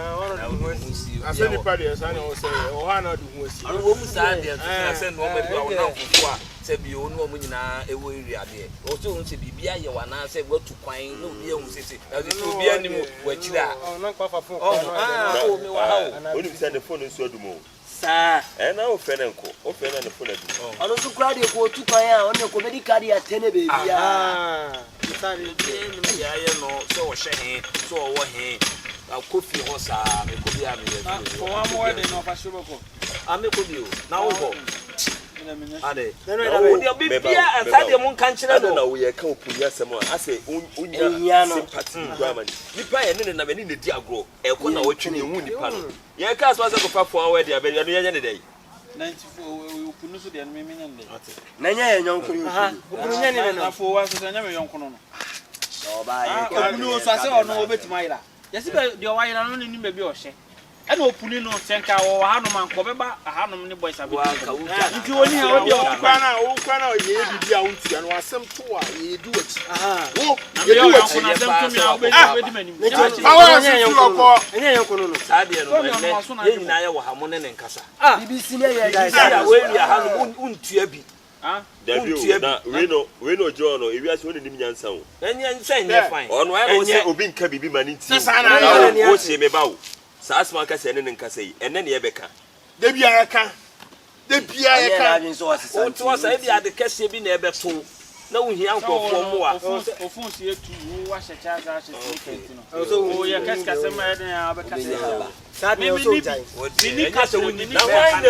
Speaker 5: Ase ni pade esa na o say o ha na do mu sie.
Speaker 2: Wo mu sa de na say no me bia wo na fufu a say bi o no mu nyina ewo area de. O so hun say bibia ye wa na say watu kwan no bi ehun sese. Na so bi anim wa chira.
Speaker 8: Na kwa fa phone.
Speaker 2: O me wa ha o.
Speaker 9: Oni bi say the phone nso adumo.
Speaker 7: Sa.
Speaker 9: Na o fe na nko. O fe na the phone adumo.
Speaker 7: Ono so kra de ko tu kwan a ono ko be card ya tene be bia.
Speaker 2: Sorry, ni ya ye no so wo hye he so wo he. Kofi hosa me ko bia me ye.
Speaker 1: For one more than no fashionable.
Speaker 2: Ame ko bi o. Na wo go. Ade. O de bibia asa de mun kan kire no.
Speaker 9: Na wo ye ka opuni asem a ase unya sympathy grama. Nipa ye ne na me ni di agro. E ko na wo twene hu nipa no. Ye ka so ase ko fa 4 hour dia be no ye ne dey.
Speaker 1: 94 opunu so de no me nyande
Speaker 7: na nya ye nyonko ni
Speaker 1: opunu nya ni no afo wa so nya me yonko no
Speaker 7: ba ye
Speaker 1: opunu so ase ono obetima ira yesi be de wa ira no ni ba bi o hye ana opunu no senka wo ha no man ko beba ha no ni boys abi nti oni ha odi o
Speaker 5: kwa na ye bibi a wonti no asem to a ye du achi wo
Speaker 1: ye du achi na asem to mi a obedi manim
Speaker 5: awa nya yonko
Speaker 7: enya yonko no
Speaker 6: sabe no ye nyina ye wo ha mo ne nkasa
Speaker 7: BBC ne ye guys
Speaker 6: we wi ha no untua bi
Speaker 9: David na Reno John no ewi ase woni nim nyansa wo
Speaker 6: enye nsa enye fine
Speaker 9: ono ayi no se obi nka bibi mani ti wo se me bawo sa asma ka se ne nkasa yi ene ne ye beka
Speaker 5: de bia ya ka
Speaker 6: o to wasa e bia de kese bi na ebe to na wo hia nkofo mo a
Speaker 1: ofun si etu wo wa hyecha za hyecha no so ye keska se ma de ya be kase
Speaker 7: Sad me so jai.
Speaker 1: Ni kase woni
Speaker 6: na wan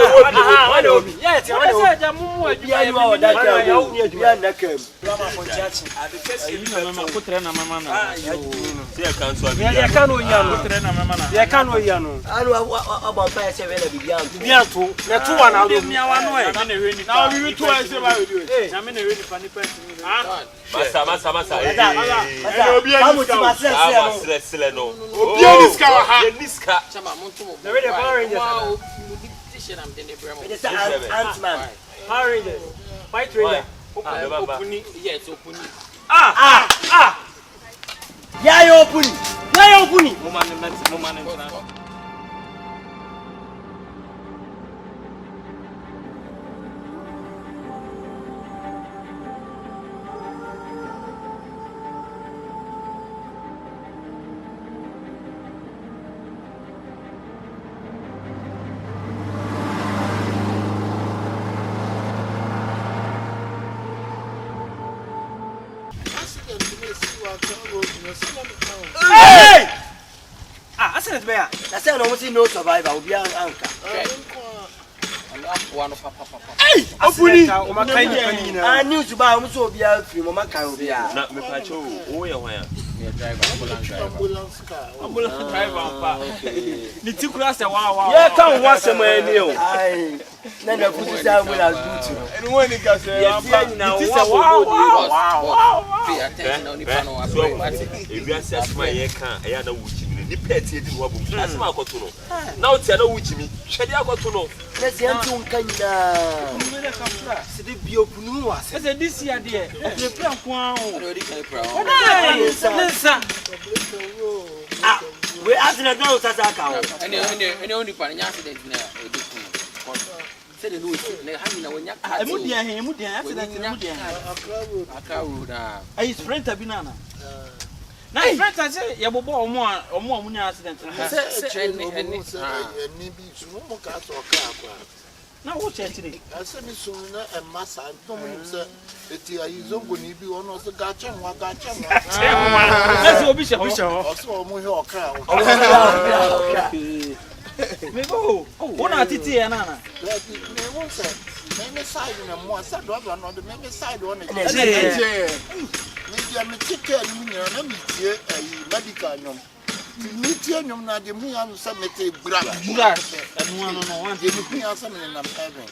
Speaker 6: de wo
Speaker 1: obi yes wan de ja mu aduma
Speaker 7: ya wa da ka ya na kam
Speaker 1: mama ko chachi ade kese bi na mama ko tre na mama na
Speaker 9: se ya kan so abi
Speaker 7: ya kan o ya no
Speaker 1: tre na mama na
Speaker 7: ya kan o ya no anu aba pa se be na
Speaker 1: bibianto na to wa na do mi awa no e na hwe ni na bi to e se ba we do na me na hwe ni pa ni pa
Speaker 9: masa
Speaker 7: ene obi
Speaker 9: ani no
Speaker 5: obi ani ska wa ha
Speaker 9: niska
Speaker 7: the radio Power Rangers it is Ant-Man Power Rangers White Ranger
Speaker 1: opuni yes opuni
Speaker 7: ya yo opuni
Speaker 1: mo man
Speaker 7: Hey! Accident be ya. Na say no see no survivor obi anka.
Speaker 1: Hey!
Speaker 7: Opuni o makai ni pani na. News ba o so obi afiri mo makai obi a.
Speaker 9: na me pa cho wo ye hwan
Speaker 5: ambulance car
Speaker 1: driver pa ni tikura se wa
Speaker 6: ye kan wa se mani o
Speaker 7: Ai. Na na fusi sa ambulance duty.
Speaker 5: enu woni ka se
Speaker 6: na wa
Speaker 2: pay attention on the panel
Speaker 9: ebi ase asma ye kan eya na wuchimi ni pet ye di no abom asma akoto no na o tia na wuchimi hwede akoto no
Speaker 7: Na se antu nkanya.
Speaker 1: mmele kafra
Speaker 7: Se de bi opunu wa se.
Speaker 1: ese this year de o pre nko an o
Speaker 2: already can pray
Speaker 1: nsa
Speaker 7: We accident na o sasa ka o.
Speaker 2: any only pan nya accident na e do kun say the news na ha ni na wonya ka
Speaker 1: emu dia accident emu dia
Speaker 2: Accra road
Speaker 1: ai sprinter bi na na sprinter say ye bobo omo nya accident
Speaker 2: say train ni
Speaker 3: ni bi sumo mo ka so ka akwa
Speaker 1: na wo chechire
Speaker 3: ase mi so na emasa no mo se eti ayi zongo ni bi ono so ga chenwa
Speaker 1: na so obi she ho
Speaker 3: oso mo he okra
Speaker 1: me go wona titi e na
Speaker 3: me won se me side na mo se do ba no de me side on e me dia me ticket ni nyina na me tie ayi medical nyom ni tie nyom na de mu ya no se mete bura
Speaker 1: anu anu no wan
Speaker 3: de mu ya se me na heaven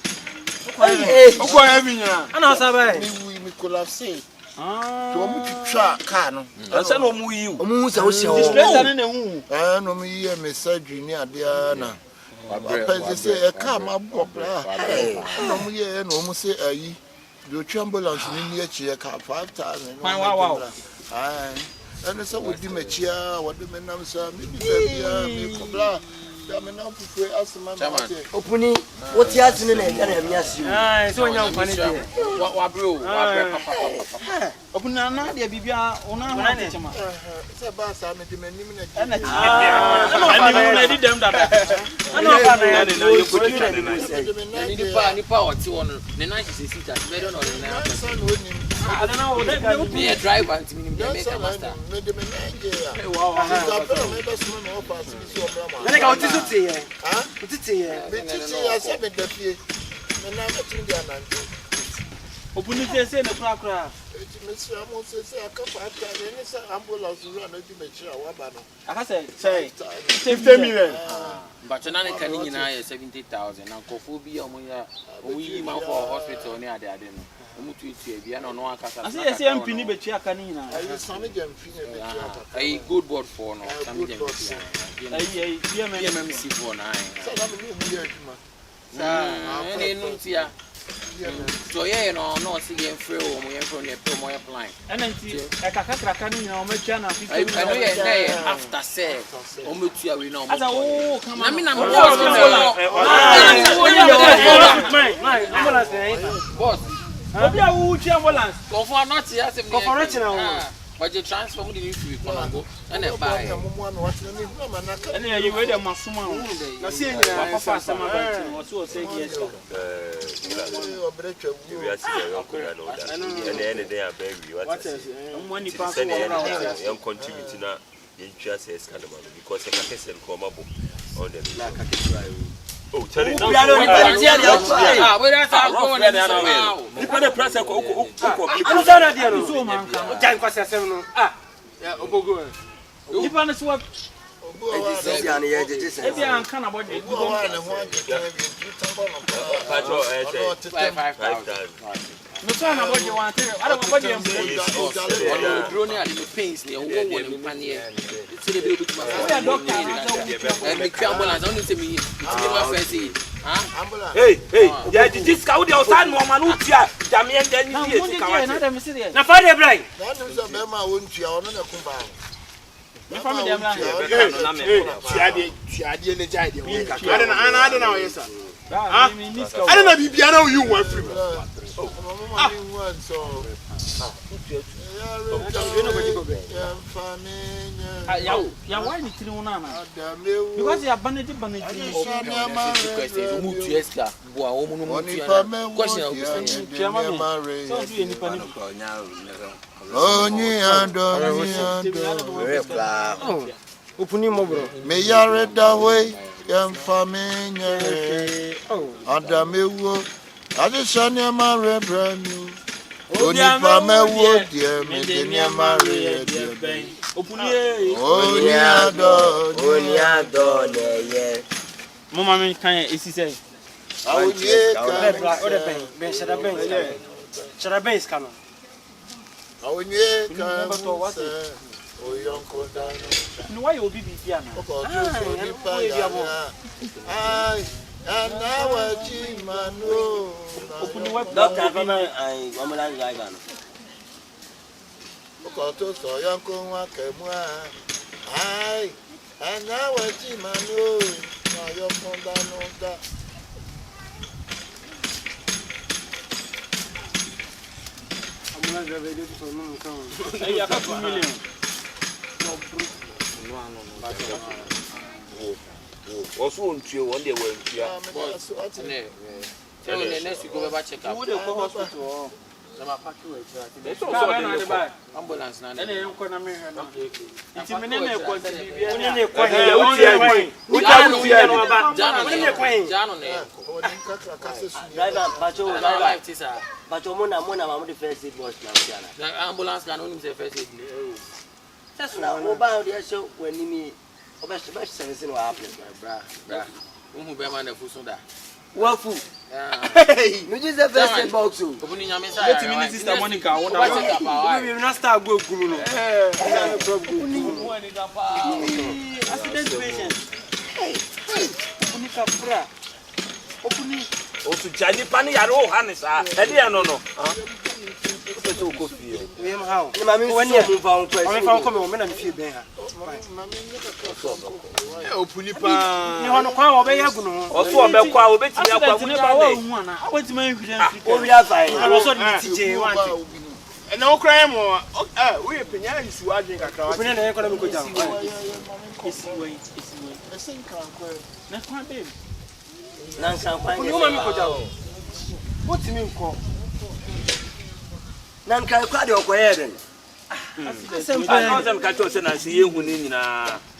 Speaker 5: okwa ya binya
Speaker 7: Ana sabai.
Speaker 3: mi collapse to mu twitwa car no
Speaker 6: ansa no mu yi o
Speaker 7: Omu se o se o.
Speaker 1: sprinter ne hu
Speaker 3: no me yi me surgery ni ade na papa say e car ma bobra no mu ye no mu say ayi the ambulance ni echi e car 5000
Speaker 1: wow
Speaker 3: and so we di mechia what do me nam say me bi bia me kobla da me nam fufu asema ma
Speaker 7: Opuni what ya tini na ya mi asi.
Speaker 1: ai so nya nkwani de
Speaker 2: wa bro papa
Speaker 1: obuna na de bibia ona ha techema
Speaker 3: say ba sa me di menim na
Speaker 1: na di dem dada
Speaker 6: ana ba na na ye ko twa de na
Speaker 2: ni pa oti won ne na she sit at better no ne na
Speaker 1: I don't know they
Speaker 2: be a driver and me make a master
Speaker 3: me de me nge ya
Speaker 1: wow
Speaker 3: me be so no pass mi so bra ma
Speaker 7: Na ka otisi te ye. Otisi ye.
Speaker 3: me titi ya se me da fie me na me tin dia na nti
Speaker 1: obuni se ne kura
Speaker 3: me si amo se aka fa ta ne se ambulance ru na di me chira wa ba no
Speaker 1: aka say
Speaker 5: 50 million
Speaker 1: But none can in 70,000 and Kophobia, we mount for hospital near the Adeno. I see a same penny, but you can in a good board for no. MMC for 9. So yeah, no, see him free or more from the promo applying. And then I can't after say, Omutia, we know. Come on, I mean, I'm but you transfer me to Congo and then buy. And then you read a Masuma. I see Papa Sama was so saying yes.
Speaker 9: And then they are baby. What is money pass young contributing in just as kind of because I can sell Comabo on the oh, tell it.
Speaker 1: No son about you want to. I don't know what you are drone at the pains. They are one money. It's a little bit more. And the ambulance only to me.
Speaker 2: Hey, yeah, this cow, the outside woman, Damian, then you see. Now, Father Brian.
Speaker 5: I don't know, yes, I don't know if you know you want free.
Speaker 1: Why did you know? Because you are bandaged.
Speaker 3: Me yare da way, yam famine. Adamewo, adishanya mare branu. Oni pame wo die me denia mare die. Oni ado leye.
Speaker 1: Mama me kan esi say.
Speaker 3: Awuye
Speaker 8: ka. O de ben shara ben skano.
Speaker 3: Awuye ka. Oyonko dano.
Speaker 1: No why you be here now?
Speaker 3: And now a Jimano.
Speaker 7: Doctor, I woman like that.
Speaker 3: Okoto so yanko wa kemwa. Ai, and now a Jimano. Oyonko dano da.
Speaker 8: I'm not going to do so long.
Speaker 1: Hey, I got 2 million.
Speaker 2: Also, one day when you are
Speaker 1: next week, go back check out. Would go hospital? Ambulance now. And then come me here now. It's a minute. Ambulance can only say first aid.
Speaker 7: That's now mobile there show when you best sense in what happens,
Speaker 1: Bra. Who be man the food that?
Speaker 7: What food? Hey, you just the first aid box.
Speaker 1: Opening your message. Let me sister Monica.
Speaker 8: We will not start go guru.
Speaker 1: Accident patient. Hey. Monica bra. Opening.
Speaker 2: Also, Johnny Pani Yaro Hannes. I don't know.
Speaker 8: We have how? When you move out, I found coming when I feel there.
Speaker 5: Open it. You
Speaker 8: want to call over here?
Speaker 2: Also, I'm a quail bit.
Speaker 1: I went to my
Speaker 7: we are fine.
Speaker 8: I was on TJ.
Speaker 5: And no crime or we have been is watching a crowd.
Speaker 8: When I economic go down.
Speaker 1: It's way. That's my baby.
Speaker 7: Nansan fine.
Speaker 8: You want me go down? What do you mean call?
Speaker 7: Nan kan kwade okoyeden
Speaker 2: I them catch us and see you in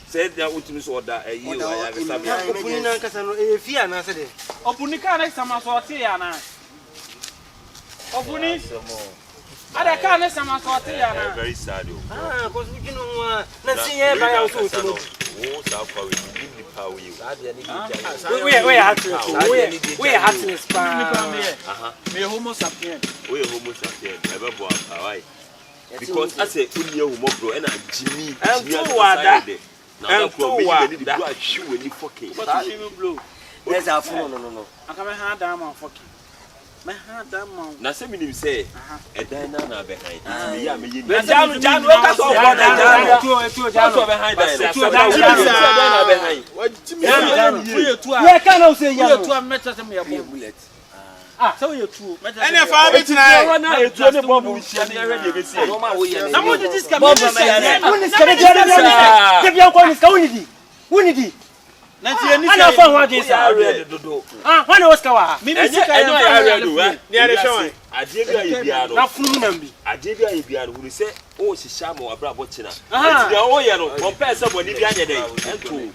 Speaker 2: said that ultimate order a year.
Speaker 8: Opuni nan kasa no e fia na se de.
Speaker 1: Opuni ka next time so ate ya na. Opuni. Ada ka next time so ate ya na.
Speaker 9: Very sad.
Speaker 8: Cause we can na see here by also.
Speaker 9: Oh, so far we give the how you.
Speaker 8: We happiness.
Speaker 1: Me homo sapien.
Speaker 9: We homo sapien. Never go why? Because I say unya homo bro and Jimmy.
Speaker 8: And to wada.
Speaker 9: Now that go a shoe when you fucking.
Speaker 1: What you blow?
Speaker 7: There's a phone. No.
Speaker 1: I come hand down my fucking. My hand down my.
Speaker 9: Now say me say a dina na behind. Me ya me yin.
Speaker 8: Jam work us over there.
Speaker 9: Two behind that.
Speaker 8: We cannot say
Speaker 1: you two meters me a bullet. So you two.
Speaker 5: And if I be tonight,
Speaker 9: na e tu ne bomb we share na ready be see.
Speaker 1: Na mo di this come.
Speaker 8: Unidi.
Speaker 1: Ana fa ho ade sa. When was kawa? Me be sika
Speaker 9: I know area do eh.
Speaker 5: near the show.
Speaker 9: Ade bia ye bia no.
Speaker 1: Na funu nam bi.
Speaker 9: Ade bia ye bia no we say o shisha ma abra bochina. Ati dia o ye no compare say boni bia anye dey. Ento.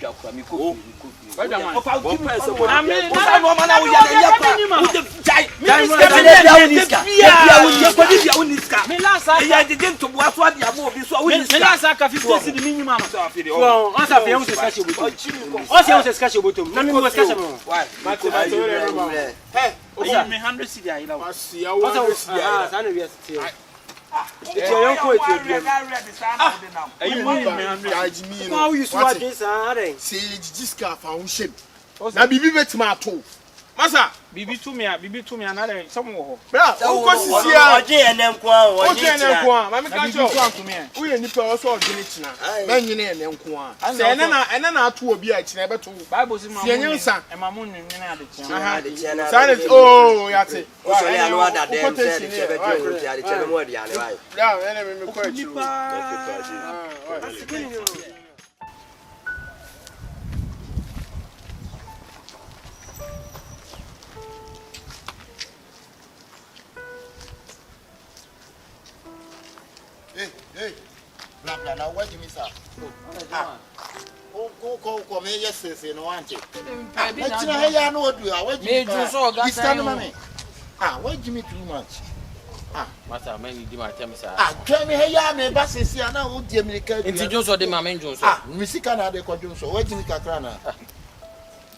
Speaker 5: Na bibi betima to masa
Speaker 1: bibi to me another some wo
Speaker 5: bra wo ko sisia
Speaker 7: oje enenko a
Speaker 5: oje enenko a ma me ka cho wo ye nipa wo so odwene kina na nyine enenko a se ene na ato obi a kina beto
Speaker 1: bible say ma
Speaker 5: nyensa
Speaker 1: e ma mo nwene ade kina
Speaker 5: sare oh yate
Speaker 7: o so le anu ada dem se de be jo ti ade chene mo ade ale bai
Speaker 5: bra ene me ko achi
Speaker 3: Hey, blah blah. Now what do you miss out? Go, me yes, no auntie. Let's know hey, I know what do. What you so got stand mommy. What do you too much?
Speaker 1: Master, man, you my tell me sir.
Speaker 3: Tell me hey, I me bass is here now. What do you make?
Speaker 1: It's Johnson de Mamen Johnson.
Speaker 3: Musica na de ko Johnson. What do you make krana?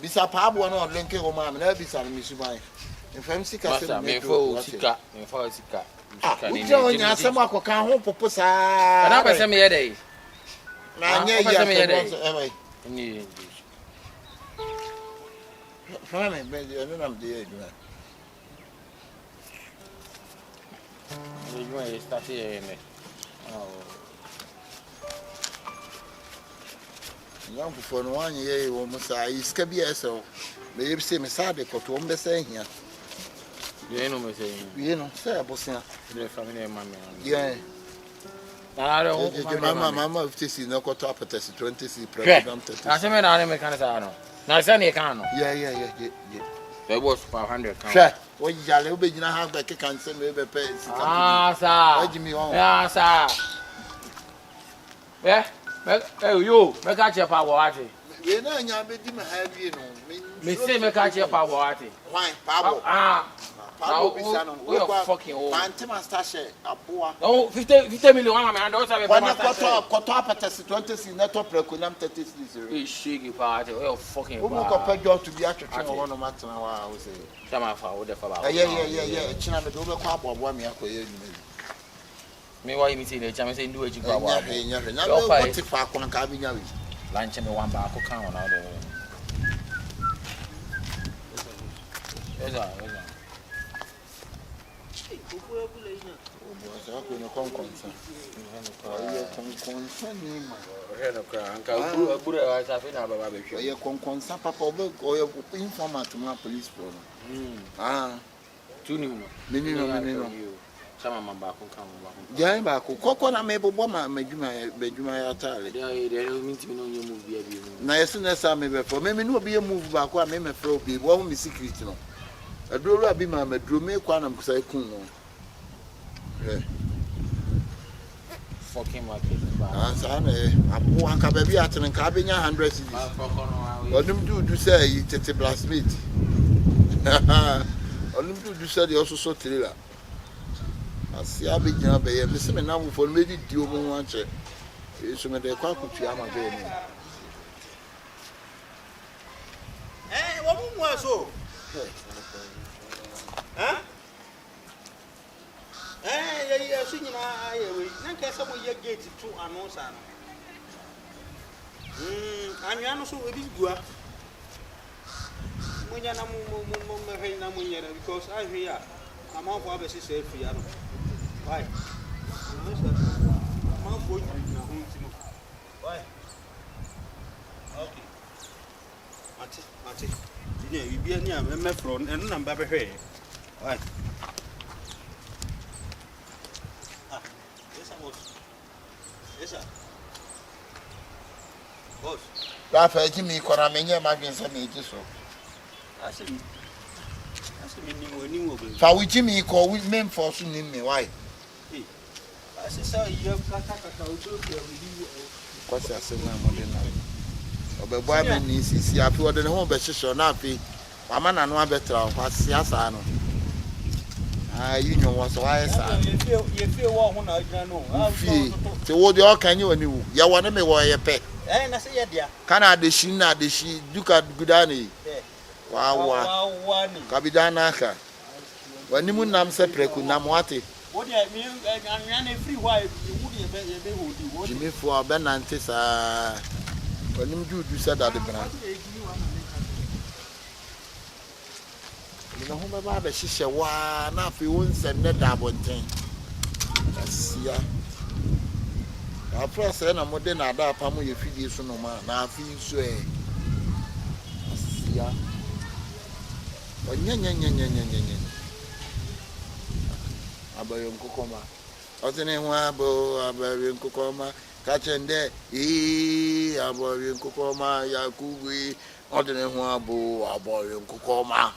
Speaker 3: Bisa pabo na lenke o ma me na bisa me subai. Enfam sika se
Speaker 1: me fo sika.
Speaker 3: Ujo nya asem akoka ho popo saa.
Speaker 1: Na ba se me ye dey.
Speaker 3: Na nya ya
Speaker 1: ni.
Speaker 3: Fama be no nam de eduna.
Speaker 1: You are starting here.
Speaker 3: Young before no one year, almost I scabby so. Maybe say me sad because to be saying here.
Speaker 1: You know me saying,
Speaker 3: you know, say, Bosnia,
Speaker 1: the family, mamma.
Speaker 3: Yeah.
Speaker 1: I don't know,
Speaker 3: Mamma, if this is no got up at 20 president.
Speaker 1: I said, I can't. Now, Sunny can't.
Speaker 3: Yeah.
Speaker 1: There was 500.
Speaker 3: What you be in a half back can send me a pay.
Speaker 1: Sir. Yeah, sir. Yeah, you make out your power.
Speaker 3: You know, you're making my head, you know.
Speaker 1: Me say, make out your power.
Speaker 3: Why, Pablo?
Speaker 1: We are fucking old.
Speaker 3: Oh,
Speaker 1: 50 million. I'm also a
Speaker 3: quarter 20 in net opera could not take this.
Speaker 1: Shaky party. We are fucking.
Speaker 3: Who will compare you to be actually one of Martin? I would say.
Speaker 1: Some of our other father.
Speaker 3: Yeah. China, the over crap or 1 year.
Speaker 1: Me, why you meeting the Champions in do it? You go away.
Speaker 3: You're fighting for one cabin.
Speaker 1: Lunch and one bar could count on out there. Fucking market.
Speaker 3: Akabenezer at an Akabenezer 100 cities. What do say? It's a blacksmith. What do say? Also so trailer. I see a big number. Listen, now for me, do you want to? It's when they call to Yama.
Speaker 11: What more so? Huh? Yeah, singing. I can't some of your gate to announce. I'm also a big gua. When you're not because I hear I'm on for a sister. Why? Why? Okay. Mate. You be near me from and number here. Why? Yes, I was. Yes, sir. Boss.
Speaker 3: Rafa, Jimmy, Coramania, my son, so.
Speaker 11: I said, new.
Speaker 3: For which Jimmy call with men for soon in me. Why?
Speaker 11: I said, you have
Speaker 3: what's that? But boy, men is here for the home, but she's not happy. A man and one better, what's Yasano? You know what's why, sir.
Speaker 11: You feel one, I don't know.
Speaker 3: So, what you all can you and you want to me why you pay?
Speaker 11: And I say, yeah,
Speaker 3: can I the Shina, the she, Duca Gudani? Wow, Kabidana. When you nam separate, Namwati.
Speaker 11: What do you mean? I'm a free wife. You wouldn't
Speaker 3: Jimmy for Benantis. When you said that the brand. You know, whom about the Shisha, one up, you won't send that double thing. Yeah. Our first and a modern ada pamu you feed you so no man. Now feel so. Yeah. But nya. Abayom kokoma. Otene wabo abayom kokoma. Kachende abayom kokoma yakuwi. Otene wabo abayom kokoma.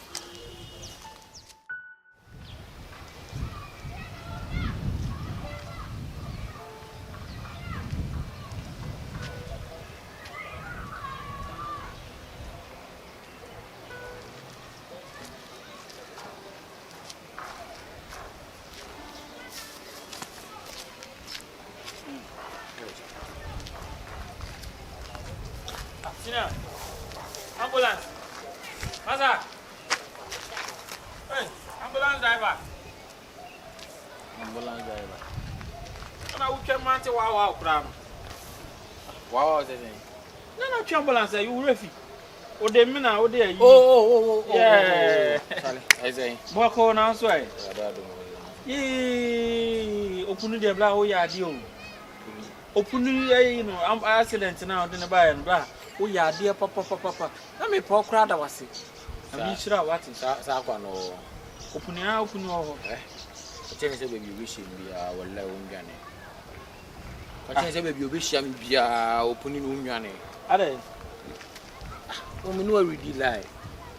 Speaker 1: Ambulance. Maza. Hey, ambulance driver. Ambulance driver. Ana uche mante wa krano. Wow, is it? No, ambulance you refi. O de mina, o de. Oh. Yeah. I say. Boko na so ai. Opunu de bla o ya di o. Opunu you know, accident na o de na ba bra. Oh yeah, dear papa. Na me po kra da wase. Na me shira wati sa kwa no. Opunu ho. Tell say baby wish him bia wala unwane. Tell say baby wish him bia opunu no unwane. Ade. O me no ready lie.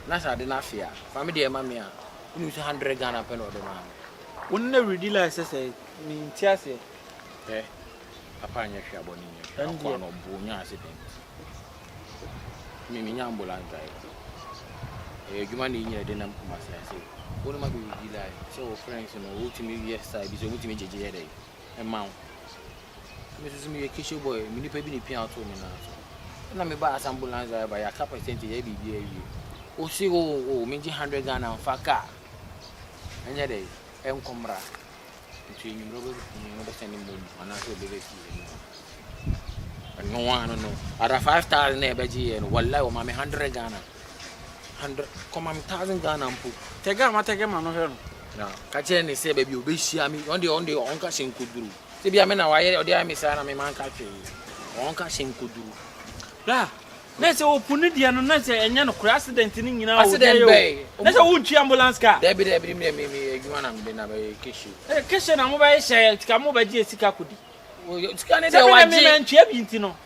Speaker 1: Na sa de na afia. Fa me de ma me a. Unu 100 Ghana pen o de ma. Won na ready lie say me ntiase. Papa anya hwa boni nya. Kwa no bo nya accident. Me ambulance driver. Juma ni nyɛ de nam kuma say. Wonu ma be di lie. So friends no ultimate yesterday bi so ultimate jeje here dey. E ma wo. Me so me keshey boy, me ni pa bi ni pia auto me na so. Na me ba as ambulance driver ya capacity ye bi bi awie. O si o me ji 100 Ghana fa car. Anya dey enkomra. Nti nyumro be send mo ana so be be no. Ara 5,000 na beji and wallahi o ma me 100 Ghana. 100 come am 1,000 Ghana mpo. Tega ma no hwe no. Na ka che ne se baby obehia mi on the onka shenkuduru. Se bia me na wa ye odi am sa na me man ka twe. Onka shenkuduru. La na se opunu dia no na se enya no crash accident ni nyina o dey o. Na se wo ntwi ambulance car. Dey be me adwuma na me na be keshey. Keshey na mo ba ye share tika mo ba ji esika kodi. Scanning the waji.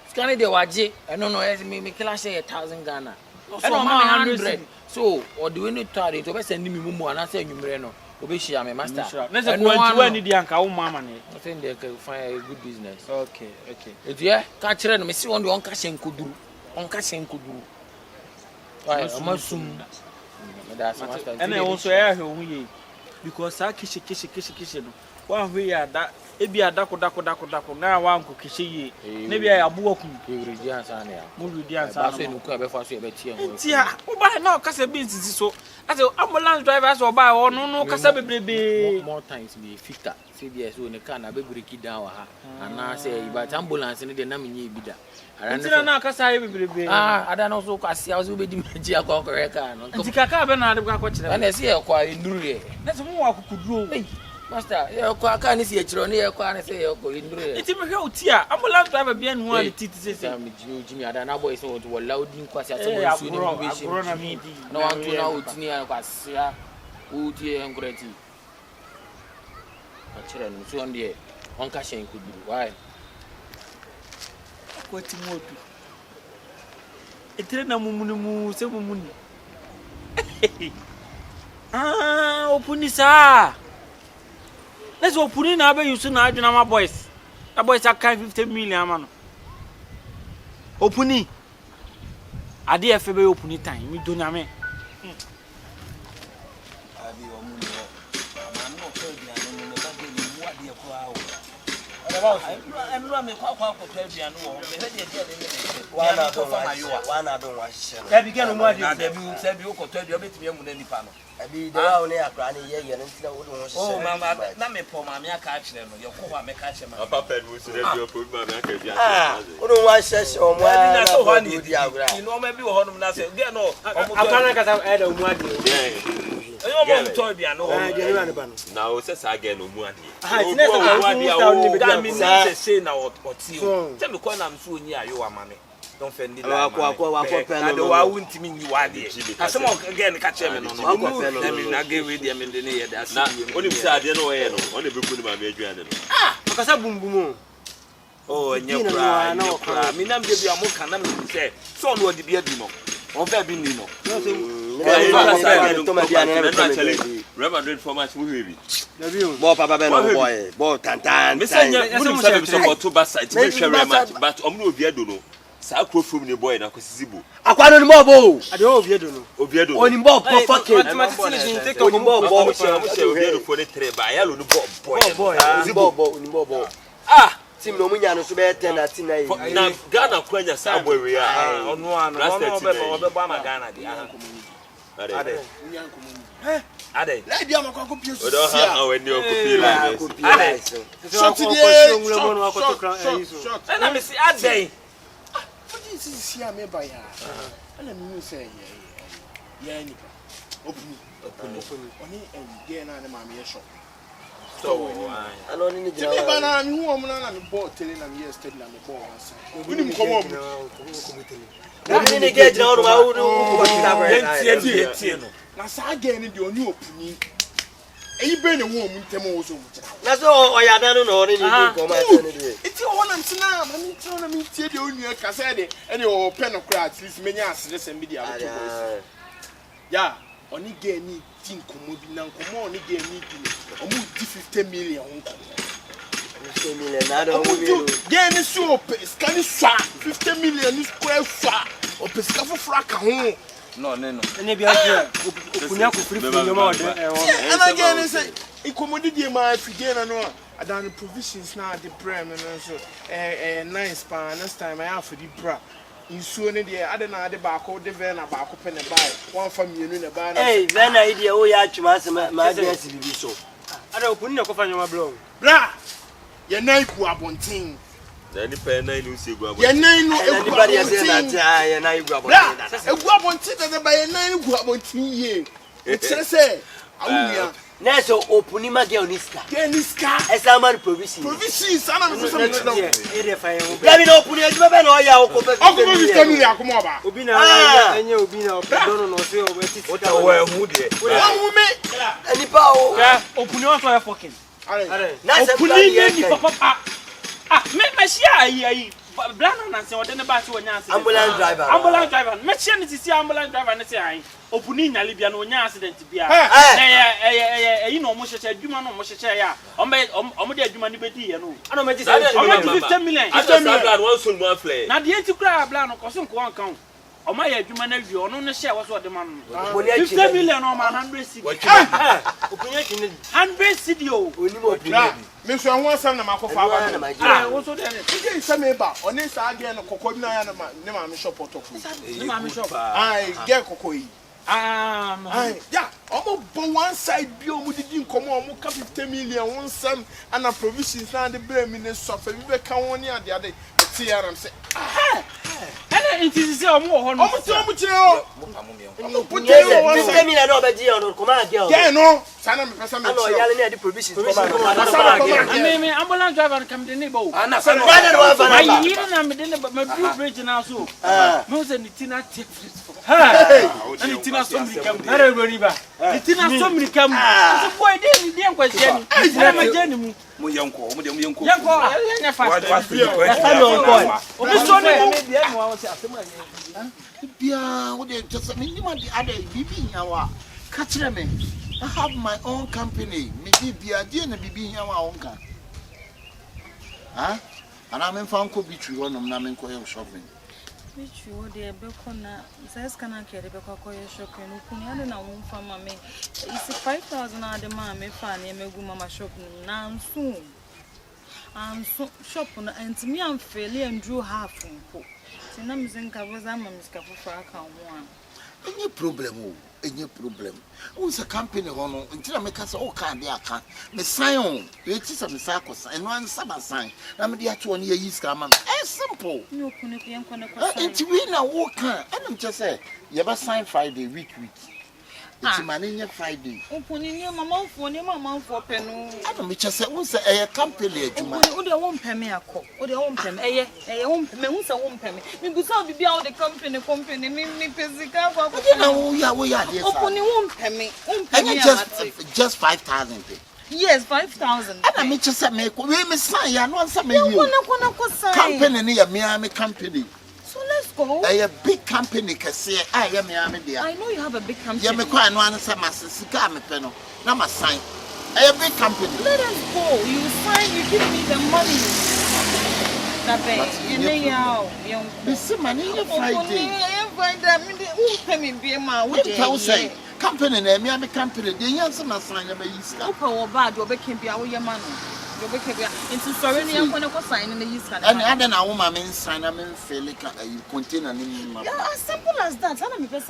Speaker 1: Scanning the waji. I don't know. Me class 1,000 Ghana. So 100. So or do we need to to be send me mumu and say nyumre no. Obeshia me master. Na say ko ni di anka wo mama ne. I think they can find a good business. Okay. It yeah. Ka kire no me see on the onka shenkuduru. Why? Amasum. That's master. And I also hear hu ye because sa keshey no. One way that ebi adako na wanko keshey na bi abuwa ku
Speaker 12: redi ansa na ya
Speaker 1: mo redi ansa na
Speaker 12: ba so enuku abefa so ebetie mo
Speaker 1: tia wo ba na kasa bi nsisi so ase ambulance driver so ba ono no kasa bebrebe
Speaker 12: more times be fita CBS so ne car na be break down ha ana say but ambulance ne de na menye bida
Speaker 1: ara na kasa bebrebe
Speaker 12: ada no so kwase a so be di meji akokore car no
Speaker 1: nti kaka be na de kwa kire
Speaker 12: na se e kwa enduru ye
Speaker 1: na se mo wa kukuduro
Speaker 12: master ye kwa aka ni se e kiro ne ye kwa ne se ye kwa enduru ye
Speaker 1: nti me hwe otia ambulance driver bia no ali titi sese
Speaker 12: me jimi ada na boy so wo louding kwase ase mo su ni be shi
Speaker 1: na mi di
Speaker 12: na wan to na otini ya kwase a utie enkreti achira no so onde on ka shen kuduru why
Speaker 1: kwati modu etire na mumunu se mumuni opuni sa let's opuni na be yusu na adwuna ma boys na boys aka 50 million ama no opuni ade efe be opuni time mi do nyame
Speaker 2: abi omuni ama no ko bia no me ba de ni mu ade ko awo I'm quite aduane wo me hede de
Speaker 7: wana don wa hye
Speaker 2: no bi genu mu ade na bi se bi ko aduane betimi amu na nipa no
Speaker 7: abi de wa ne akra ne ye ne ntina wo don
Speaker 2: hye oh mama na me po mama aka akire no ye ko ho ameka kye ma
Speaker 9: papa ped wo si radio po mama aka aduane
Speaker 7: wo don wa hye o mo
Speaker 2: na so ho ni di agura ni no ma bi wo honum na se ge no
Speaker 8: akana kasa e da mu ade
Speaker 2: eyo mo to aduane wo
Speaker 8: je ni ba no
Speaker 9: na o se sa ge no mu ade
Speaker 8: tinese ka wo ni be
Speaker 2: da mi ni se na oti o te me ko na mso onyi ayo amame don't fend it
Speaker 7: wa
Speaker 2: pen no wa wuntimi nyi wa de asem again ka che me no no me na ge we de me de ne ye da
Speaker 9: na oni bisa ade no ye no oni be ku ni ma me aduane no
Speaker 8: akasa bumbum
Speaker 2: oh nyekura mi nam de bi amoka na me se so no odi bi adi no on fa bi ni no
Speaker 9: Reverend Dread for much movie.
Speaker 7: Bo papa be no boy. Bo tantan.
Speaker 9: Me say we say so to ba site me share rematch but omno obiado no. Sa akro from ni boy na kwasizibo.
Speaker 7: Akwano ni mo bo.
Speaker 8: Ade obiado no.
Speaker 9: Obiado.
Speaker 7: Oni bo fucking.
Speaker 8: Oni bo
Speaker 9: mo say obiado for the three ba ya lo no boy.
Speaker 7: Oni bo. Ah, team no munya no so be 10 na team na yi.
Speaker 9: Na Ghana kwanya sa boy we ya.
Speaker 2: Ono ana ono be ba ma Ghana de. Ade. Ade.
Speaker 5: Let dia makwa ko piesu.
Speaker 9: Odo ha when you copy
Speaker 2: Ade.
Speaker 5: Shot
Speaker 2: Shot. Na me si ade.
Speaker 5: What is this here me ba ya? Ana me say yeah ni. Opuni. Oni engage na ma me shop.
Speaker 2: So
Speaker 7: ano ni
Speaker 5: jina. Ti ba na mi hu omuna na me ball tele na me yesterday na me ball once. Uni m komo.
Speaker 7: Oni ni ge jina onu ma wo ko kita ba.
Speaker 2: Tie no.
Speaker 5: Na sa again ni oni opuni. Eyi be ne wo mu ntem wo so mu jina.
Speaker 7: Na so oyada no no ni ko ma se ni de.
Speaker 5: Iti wo na ntina ma mi tro na mi tie de onua ka se de ene wo pen no kra at least menya asere se bi de aboto boys. Ya, oni ge ni tin komo bi na komo oni ge ni bi. Omu di 50 million nko.
Speaker 7: 50 million na do wo mi.
Speaker 5: Ge ni so scan swa 50 million ni square swa. O pesika fofra ka ho.
Speaker 2: No.
Speaker 8: Ene bi ade okunya ko free no ma ode
Speaker 5: and again say ikomodi die ma fige na no adan provisions na the brem no so nice pa next time I have for the bra insuo ne de ade na ade ba ko de ve na ba ko pe ne buy one for mienu ne ba na
Speaker 7: eh ve na ide o ya atwuma se ma de asibibi so
Speaker 8: ade okuni ne ko fa nyoma bro
Speaker 5: bra ye na iku abontin
Speaker 9: na ni pe na ni usi egu abontin
Speaker 5: ye na no egu abontin
Speaker 7: na tia ye na egu abontin
Speaker 5: egu abontin de ba ye na egu abontin ye se awuya
Speaker 7: na so opuni ma ge oniska esa man provisions
Speaker 5: ana me so me no
Speaker 8: ere fa ye ho
Speaker 7: ya bi na opuni ejuma be na o ya o ko pe
Speaker 5: akoma ba
Speaker 8: obi na enye obi na o dono no so o betiti
Speaker 2: o we hu de
Speaker 5: wu me
Speaker 7: ani pa o
Speaker 1: opuni on so ya fucking
Speaker 5: are
Speaker 7: na se
Speaker 1: opuni ni papa me share ayi blana na se ode ne ba se onya accident
Speaker 7: ambulance driver
Speaker 1: me share ni sisi ambulance driver ne se ayi opuni nyale bia na onya accident bia na you no mo hyeche adwuma no mo hyeche ya omo de adwuma ni bedi ye no ana me ji say 50 million na de enti kura bla no koso nko wan kan omo ya adwuma na wi ono ne share wo so de ma no 50 million o ma 100 cedi opuni 100 cedi o
Speaker 7: oni mo opuni
Speaker 5: Me so I want some na makofa ba.
Speaker 7: Ah,
Speaker 5: wo so dey. Ije say me ba. Oni sa ade no kokko na ya na ma me shop otoko.
Speaker 1: Ni ma me shop.
Speaker 5: Ai, get kokko yi. Yeah, almost one side be almost didn't come on 50 million, one some and a provisions and the blame in the software. We can one year the other. And say, aha,
Speaker 1: and it is more
Speaker 5: no, Sana me person me.
Speaker 7: No, yale near the provisions.
Speaker 1: Ambulance driver come the neighbor.
Speaker 7: And I
Speaker 1: my blue bridge now so. No say Nitina take and Nitina somebody come. Nitina somebody come. So boy dey question. My journey
Speaker 6: mo yanko
Speaker 1: yanko
Speaker 3: I have my own company. Maybe be a dear and be in our own car. Huh? And I'm in Fanco Beach, one of them shopping.
Speaker 10: Which you dear Becona says, can I carry Becca shopping? I don't know from my maid. It's 5,000 out the mammy, Fanny, and Mama shopping now soon. I'm so shopping, and to me, I'm fairly and drew half from cook. So I'm saying I was a Miss Capo for account one.
Speaker 3: Any problem? Any problem? Who's a company on until I make us all kind of account? Me sign on, it is a circus and one summer sign. I'm the actual year is come. It's simple.
Speaker 10: No,
Speaker 3: it's we now walk. I'm just say, you ever sign Friday, week. It's Manina Friday.
Speaker 10: Opening your mamma for penny.
Speaker 3: I don't just say, who's a company?
Speaker 10: They won't pay me a cook, or they won't pay me. I won't pay me. Because I'll be out the company, me physical.
Speaker 3: We are
Speaker 10: opening won't pay me.
Speaker 3: Just 5,000.
Speaker 10: Yes, 5,000.
Speaker 3: I mean, just make we sign. I want some company near Miami company.
Speaker 10: So let's go.
Speaker 3: A big company can say, I am Miami.
Speaker 10: I know you have a big company.
Speaker 3: You make one answer, my sister, penal. Now, my sign. A big company.
Speaker 10: Let us go. You sign, you give me the money.
Speaker 3: This money Friday. Company name, Miami company. The answer, my sign, never used to
Speaker 10: go bad. You're making be our money. Into sorry, I'm going to sign in the East.
Speaker 3: And I woman sign, I'm in fairly container.
Speaker 10: As simple as that.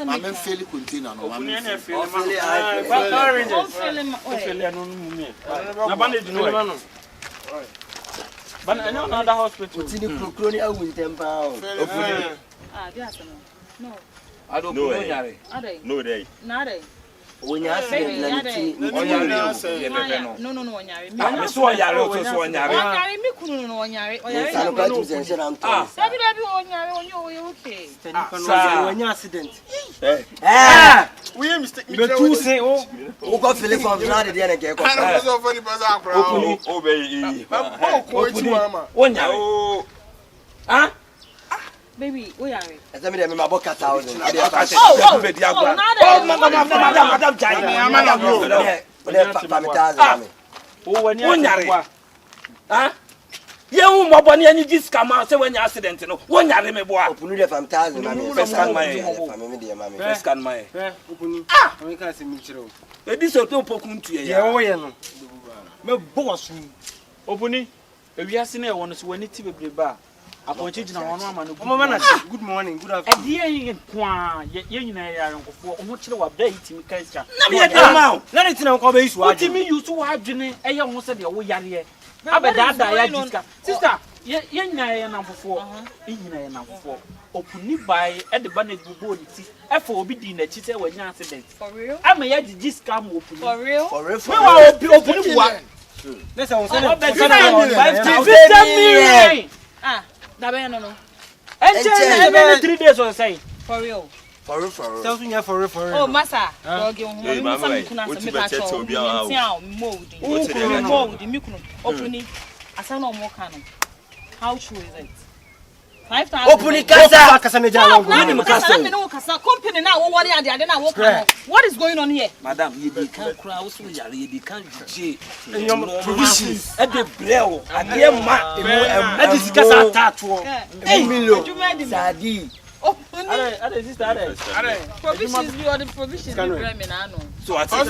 Speaker 3: I'm in fairly container.
Speaker 1: But I know another hospital.
Speaker 10: No.
Speaker 6: I don't know.
Speaker 9: No, they.
Speaker 10: Not
Speaker 7: when you
Speaker 10: no. Baby, we are.
Speaker 7: As I mean, I'm about 1,000.
Speaker 10: Madam,
Speaker 6: you mobile any discount say when you accident no when you me boa
Speaker 7: open the 5,000
Speaker 6: first can my
Speaker 8: ah we can see me chiro
Speaker 6: e dis o to pokun tu
Speaker 8: ye wo ye no me boss
Speaker 1: opuni e wiase na e wono so wani ti bebre ba aponche gina wono ama no
Speaker 8: good morning good afternoon
Speaker 1: e die yin kwa ye nyina ya yankofo o ho kire wa da itimi kancha
Speaker 6: na me dey ma
Speaker 8: na ne tina ko ba isu adwe
Speaker 1: itimi yusu wa adwene e ye ho se de wo yare abeda ya diska sister ye nyina ya namfofo e nyina ya namfofo opuni bai e de ba na gugu ni ti e for obi di na chi se wanya accident
Speaker 10: for real
Speaker 1: ama ya di scam opuni
Speaker 10: for real
Speaker 1: me wa opuni bua
Speaker 8: let's say
Speaker 1: 5 million
Speaker 10: ah da be no
Speaker 1: and 3 days or say
Speaker 10: for real
Speaker 8: for real.
Speaker 10: Oh, massa. Doggy, mold. Opening. I saw no more canon. How true is it? 5,000.
Speaker 7: Opening casa.
Speaker 10: Company now. What is going on here?
Speaker 6: Madam, you can't cry. Also, you can't G.
Speaker 7: Provisions.
Speaker 6: At the brew. At the mat.
Speaker 1: At this casa tattoo.
Speaker 7: 8 million. Sadi.
Speaker 10: Provisions, you are the provisions.
Speaker 6: So I said,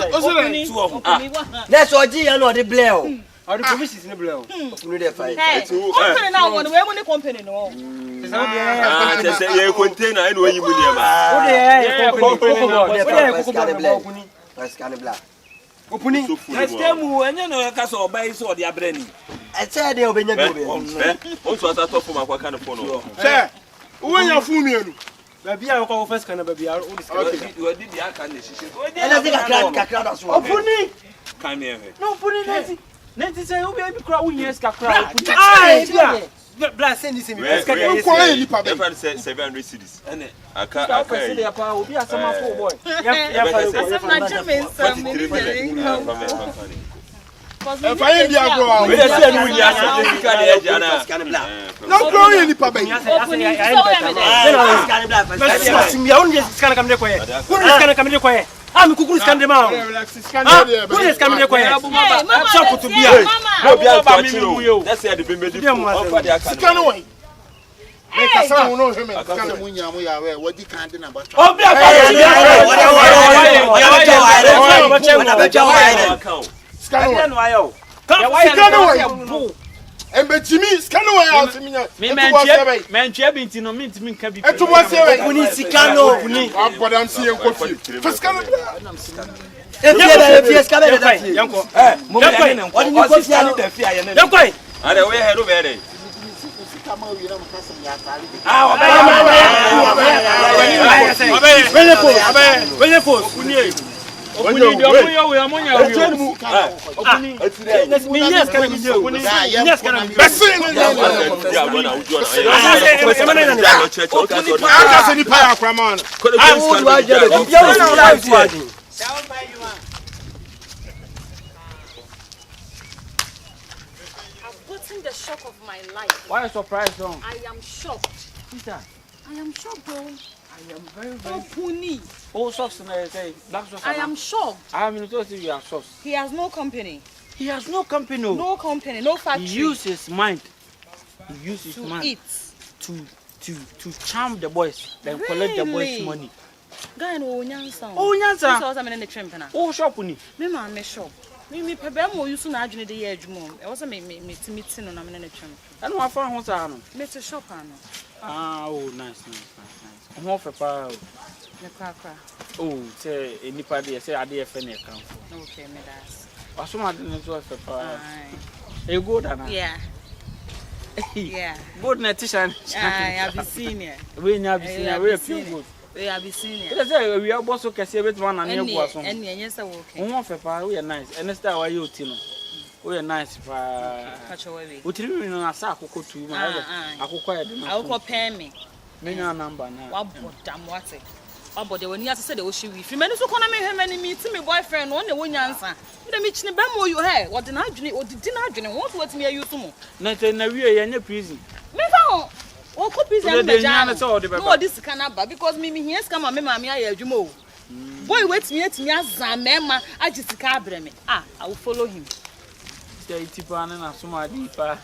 Speaker 7: that's what you know the bleo.
Speaker 8: Or the provisions in the below.
Speaker 7: You dey fight.
Speaker 10: Company now one we money company no.
Speaker 9: Just say you container anyway you money ma.
Speaker 7: Opuni.
Speaker 6: Next time enye no ka so obai so de abrani.
Speaker 7: I say dey obenya dey obenya.
Speaker 9: On so ata top ma kwa kan phone no.
Speaker 5: Say, who your phone mienu?
Speaker 8: Baby I go first can baby I all this.
Speaker 6: You did the aka na sisi.
Speaker 7: Ela dey kakra da so.
Speaker 8: Opuni.
Speaker 6: Come here.
Speaker 8: No opuni neti. Neti say obi abi kra wo yes kakra opuni.
Speaker 7: Ah, dia.
Speaker 8: Bla send this me.
Speaker 5: Ko e lipa be.
Speaker 9: 700 cities. Aka
Speaker 8: say dey pa obi asama for boy.
Speaker 10: Ya na chime nsam ni
Speaker 5: If I ain't there, go out.
Speaker 9: We just say we just scan the edge and
Speaker 7: Scan black.
Speaker 5: No growing in Papa.
Speaker 8: Scan come there. Scan come there. I'm kukuru scan them out.
Speaker 5: Scan there.
Speaker 8: Who is scan there?
Speaker 10: Shop
Speaker 8: to be.
Speaker 9: no be out to you. That's why the be made offer the account.
Speaker 5: Scan away.
Speaker 10: Hey,
Speaker 5: scan no him. Scan
Speaker 3: munya mu ya we wodi kan de na ba.
Speaker 8: Obi
Speaker 5: Scan away. Embe Jimmy scan away out me.
Speaker 1: Me mentia binti no mint min ka bi.
Speaker 5: Etu mo se we.
Speaker 7: Opuni sika no opuni.
Speaker 5: Abodam si en kofi. Scan.
Speaker 7: If scan be that.
Speaker 8: Yanko.
Speaker 6: Mo be ne nko. O si scan the fear ye ne.
Speaker 8: Yanko.
Speaker 9: Are we head over there?
Speaker 10: The shock of my life.
Speaker 1: Why are you surprised, Don?
Speaker 10: I am shocked.
Speaker 1: Peter,
Speaker 10: I am shocked, though.
Speaker 1: I am very,
Speaker 10: Oh, Puni.
Speaker 1: Oh, socks and I say black socks.
Speaker 10: I am shocked.
Speaker 1: I am interested in your socks.
Speaker 10: He has no company.
Speaker 1: He has no company.
Speaker 10: No company, no factory.
Speaker 1: He uses his mind. He uses his mind
Speaker 10: eat.
Speaker 1: To charm the boys, then collect the boys' money.
Speaker 10: Guy no nyansa.
Speaker 1: Oh, nyansa.
Speaker 10: So I na trimp na.
Speaker 1: Oh, shop ni.
Speaker 10: Me ma me shop. Me pebe mo yusu na adwene de ye adwuma. E wo se me timiti no na me na trimp.
Speaker 1: And what for ho sa no?
Speaker 10: Me to shop ano.
Speaker 1: Ah, oh, nice. Ho fe pa.
Speaker 10: Me kwa.
Speaker 1: Oh, say enipa de say ade e fe na e kan fo.
Speaker 10: Okay, me das.
Speaker 1: Wasoma de no fe pa. E good ana.
Speaker 10: Yeah. Yeah.
Speaker 1: Good na tishan.
Speaker 10: I have seen it.
Speaker 1: We nya be seen, we feel good.
Speaker 10: We have seen it.
Speaker 1: It say we are boss so kese bet man na e go aso.
Speaker 10: En yes okay.
Speaker 1: Ho fe pa, we nice. And style why you ti no. We nice pa.
Speaker 10: Catch away.
Speaker 1: We tiri no asa akoko tu ma. Akoko ya de no.
Speaker 10: Akoko pay me.
Speaker 1: Me nya number na.
Speaker 10: Wa bodam wate. Obode woni ase say de wo hwi fi mani so kona me hwe mani mi ti me boyfriend no na wo nyansa me me chine ba mo you he wo de na adwene wo didi na adwene wo so watimi ayu so mo
Speaker 1: na te na wie ye nya prison
Speaker 10: me fa ho wo ko prison me ja no this can ba because me here scam me ma me aye adwuma o boy watimi atimi azan mema agisika abre me I will follow him
Speaker 1: say tipa na so ma di pa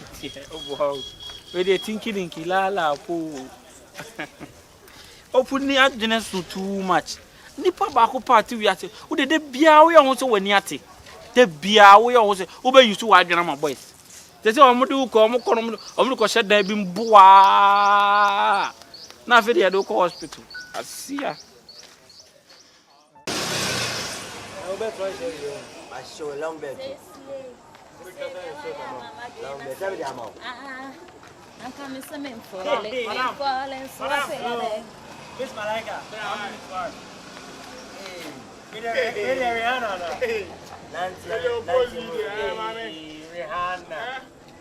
Speaker 1: obo we dey thinking la po Open the adjunct so too much. Nipa baako party we ate. Wo de bia we ho so wani ate. De bia we ho so wo be use wo adwena ma boys. Te se omo de ko omo ko shed dan bi mboa. Na fe de ko hospital. Asia.
Speaker 7: I show long bed. Long bed. Tell me the amount.
Speaker 10: I'm coming some info. Falling so
Speaker 8: Miss Malaika. Hey, Rihanna. Nancy. Rihanna.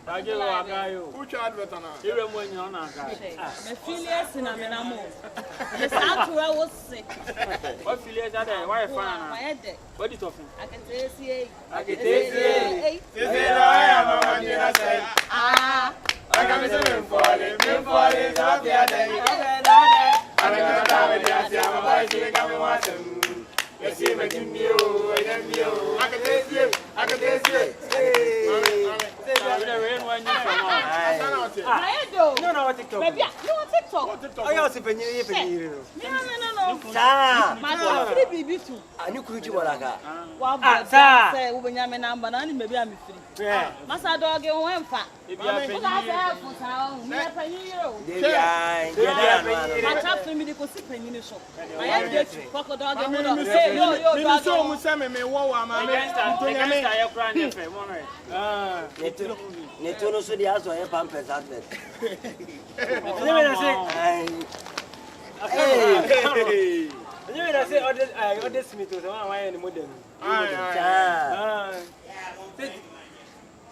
Speaker 8: Baje wa gayo.
Speaker 5: Who charge better now?
Speaker 8: Ire mo nyo na ka.
Speaker 10: Me filias na me na mo. Me start to was sick.
Speaker 1: What filias are there? Why fana?
Speaker 10: My head.
Speaker 1: What is talking?
Speaker 10: I can say
Speaker 8: This is I am a man say. Ah. Akabenezer me falling up here then. I'm gonna die with you. I'm about to come and watch him. You see me in you, I can taste you. No, what TikTok?
Speaker 10: Baby, no TikTok.
Speaker 8: Oh, yeah, it's penny.
Speaker 10: No.
Speaker 7: Sa.
Speaker 10: My free baby too.
Speaker 7: Ani kuruji wala ka.
Speaker 10: Wa ba say ubenya me number na ni baby am free. Masa dog you went fat. If you have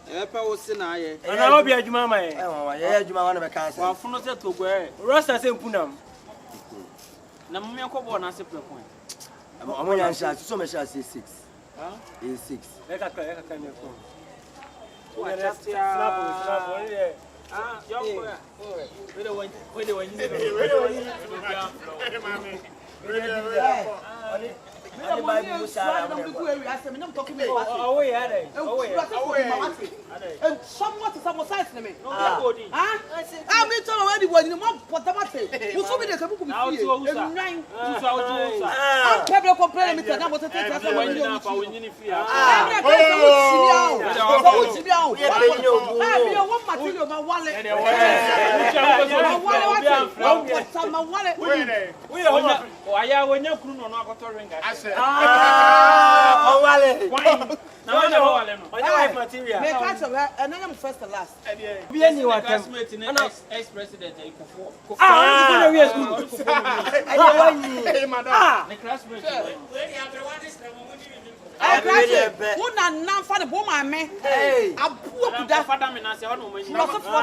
Speaker 11: Epa wo se na ye.
Speaker 7: Ana obi adwuma ma ye. Ye adwuma wana be ka ase.
Speaker 11: Wa funo se to gwe.
Speaker 7: Roster se mpunam.
Speaker 11: Na mo me akobọ na se prepon.
Speaker 7: Amo nya nsha so me sha 6. A6.
Speaker 11: E ka me ko.
Speaker 7: Snap.
Speaker 11: Ah, yo ko ya. We de won.
Speaker 7: Ani Bible Musa.
Speaker 11: Oh yeah, there. Oh yeah.
Speaker 4: And somewhat some size me. Ah, me tell already when you want potamate. You so me dey kabu ku me.
Speaker 11: Now to usa.
Speaker 4: Ah, people complain me tell them what to take us when you
Speaker 11: pa we ni fi.
Speaker 4: Ah, me one material ma wale.
Speaker 7: Ah, wale.
Speaker 4: Wife material. Me catch and I'm first and last.
Speaker 11: Be any what classmate in ex-president Ikofo.
Speaker 7: Ah, you go to school.
Speaker 11: Hey madam. The classmate.
Speaker 4: Una nan fa de bo ma me. Abu okuda
Speaker 11: father me na say ho no mo yin.
Speaker 4: No so for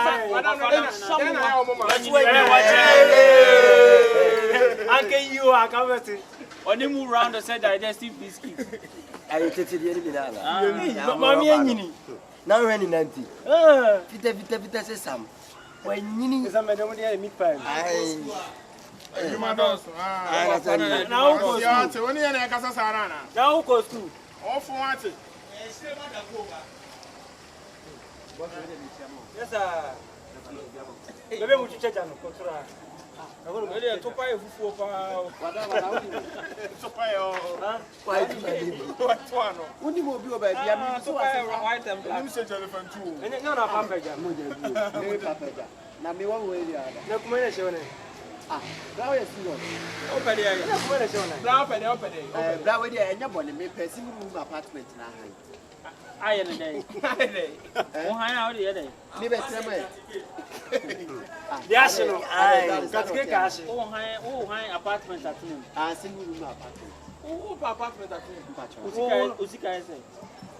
Speaker 11: Anke you Akabenezer. Oni mu round the said digestive biscuit.
Speaker 7: Ayo tete de ni na ala.
Speaker 11: Mami anyini.
Speaker 7: Na hwe ni nanti. Vita se sam. Wa nyini.
Speaker 11: Esa me dem de meat pie.
Speaker 7: Ai.
Speaker 5: You mados.
Speaker 11: Na wo ko
Speaker 5: ya te woni ya na kasa sara na.
Speaker 11: Na wo ko school.
Speaker 5: Ofu ate.
Speaker 11: Yes sir. Bebe mu chiche jano kontra. Agora ele é topa e fufu pa.
Speaker 5: Topa yo.
Speaker 7: Kwa hivi.
Speaker 5: Watwano.
Speaker 4: Uni mo bi o ba bia mi so wa
Speaker 11: white and black.
Speaker 5: Nim se elephant too.
Speaker 11: Ene na papeja.
Speaker 4: mo je bi. Me papeja. Na me wa wo area.
Speaker 11: Na kuma ele shone.
Speaker 4: Bra we si wo.
Speaker 11: O pede ya. Na kuma ele shone. Bra pede.
Speaker 4: Bra we dia enya bole me person room apartment na han.
Speaker 11: Aye ne dey. O han a o dey dey.
Speaker 4: Me be sema.
Speaker 11: Dia se no.
Speaker 4: Katike ka ase.
Speaker 11: O han apartment at home.
Speaker 4: Single room apartment.
Speaker 11: O apartment at home. Usika ese.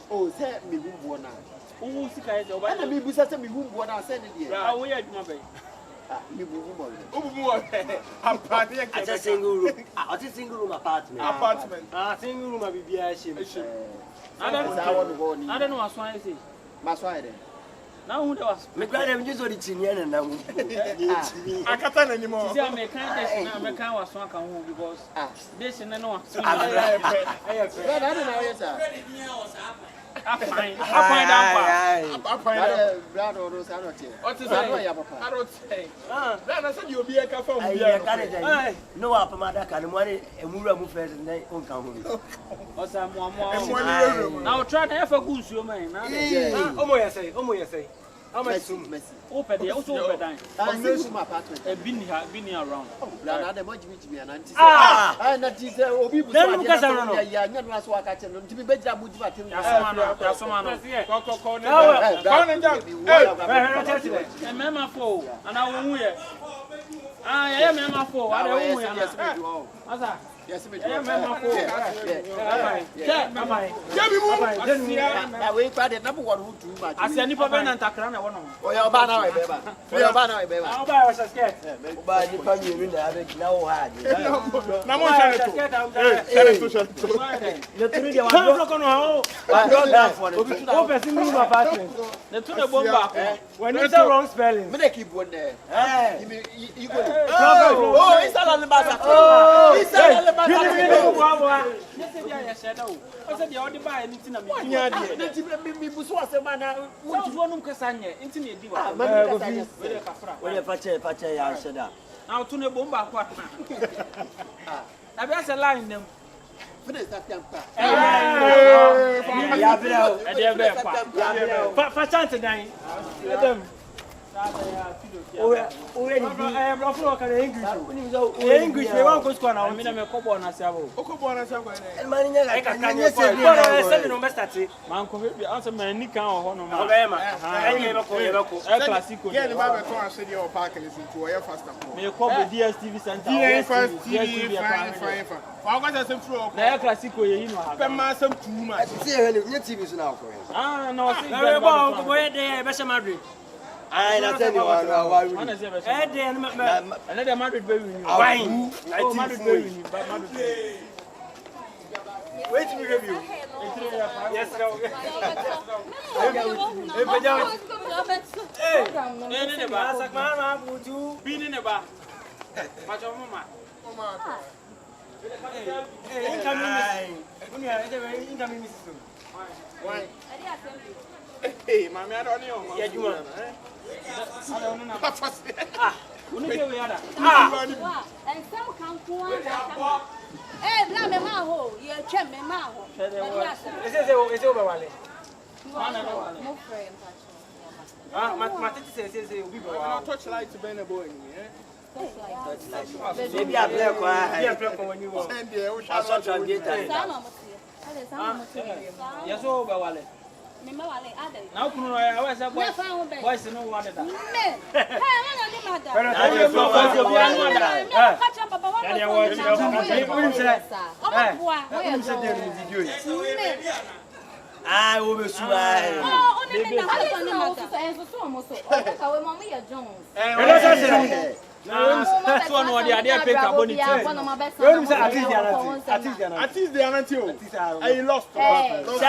Speaker 4: Oh, say me humbo na.
Speaker 11: O usika ese. O ba
Speaker 4: na me busa say me humbo na say ne dey.
Speaker 11: Ah, wo ya adwuma be.
Speaker 4: Me humbo.
Speaker 5: Ububu wa. Apartment.
Speaker 7: It's a single room. It's a single room apartment.
Speaker 11: Single room abibia shim. I don't know what I say.
Speaker 4: Maswa
Speaker 10: Now who was
Speaker 7: me grade me just original na mu.
Speaker 5: Akata na nimo.
Speaker 10: See am mechanic na mechanic was one kan hu because this na no one. Fine.
Speaker 4: Brad or Sanote.
Speaker 5: What is that? I don't say. Then I said you'll be a cafe.
Speaker 7: No, up mother can money and move first and then on come.
Speaker 10: Now try to have a good show, man.
Speaker 11: Oh, say. How much?
Speaker 10: Open the also open.
Speaker 4: I'm going my apartment.
Speaker 10: Been here around.
Speaker 4: Brad, the much me and auntie. And that is Obi. Then look at her. Yeah, not last walk at him to be better. Would you attend?
Speaker 10: Remember for and I won't wear. I am Emma for. I don't wear.
Speaker 4: Yes,
Speaker 10: I remember for.
Speaker 4: We started number one who too much.
Speaker 10: I said, Nipper and Takrana.
Speaker 4: Oh, your banner, baby. Your banner, baby.
Speaker 10: I'll buy us a skirt.
Speaker 7: Buy the funny in the attic now.
Speaker 5: No more
Speaker 10: the two bomb
Speaker 11: when it's a wrong spelling.
Speaker 4: They keep one there.
Speaker 7: Oh, it's all on the back.
Speaker 4: Oh, it's all on the back.
Speaker 10: I said, you only buy anything. I'm going
Speaker 4: to be Buswas, man.
Speaker 10: What you want to say? Intimate.
Speaker 7: When you patch I said that.
Speaker 10: Now to the bomb. I've got a line them.
Speaker 4: Finish that young
Speaker 1: Fa chance dan. Adam. English we wan go school na me na me kobo na siabo.
Speaker 5: Okobo na siabo.
Speaker 7: E mani nya ga
Speaker 1: kanye se no me start. Man ko be answer man ni kan ho no ma.
Speaker 7: Obema. Enye be ko
Speaker 1: classico.
Speaker 5: Yeah, the Bible to answer the park is into where faster.
Speaker 1: Me kobo DSTV center.
Speaker 5: DSTV fine. Wa go say through.
Speaker 1: Na classico ye no ha.
Speaker 5: Pe ma some too much.
Speaker 7: See here nya TV so na ko.
Speaker 1: No see.
Speaker 4: Na we ba ko boy dey be Madrid.
Speaker 7: Ai na tell you one.
Speaker 4: Dey
Speaker 1: na the Madrid be win.
Speaker 7: Wine.
Speaker 1: Madrid be win. Madrid.
Speaker 7: Wait to review.
Speaker 1: Yes, sir.
Speaker 5: Hey, mama, I don't know.
Speaker 1: Yeah, you want.
Speaker 13: And some come to eh, bla me ma ho, ye chem me ma ho.
Speaker 1: Is over wale.
Speaker 13: No friend.
Speaker 1: My titi say we go.
Speaker 5: Touch light to bend a boy in here.
Speaker 7: Maybe I play ko
Speaker 1: Yeah, play ko when you want.
Speaker 5: Send there, we
Speaker 7: I saw translator.
Speaker 1: Yes, over wale.
Speaker 13: Me ma wale ade.
Speaker 1: Now kuno ya wa say boy. Boys no one that.
Speaker 13: Me. Hey, na ni mada.
Speaker 1: Catch up papa one. Yeah, watch.
Speaker 7: Ah, o meu suai.
Speaker 13: Oh, only me na hali ni mada. So almost. O ka we mama ya Jones.
Speaker 1: So no dey dey pay carbon it.
Speaker 5: Artist the ananti o. I lost.
Speaker 13: Lost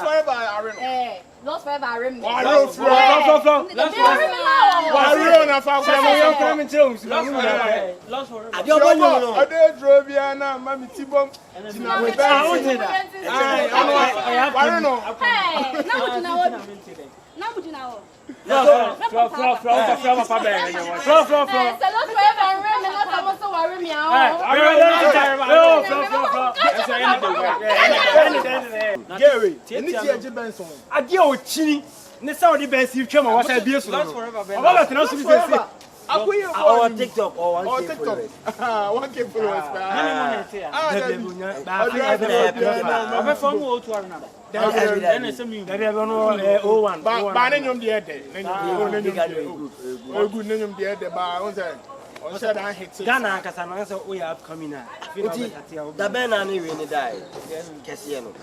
Speaker 5: forever Areno.
Speaker 13: Lost forever Areno.
Speaker 5: Lost forever. I dey drove here now, mami Tibom.
Speaker 7: Or TikTok or 1K followers.
Speaker 5: 1K followers.
Speaker 4: Ghana kasana say we are coming now.
Speaker 7: Da bena ni we ni dai. Keshey no.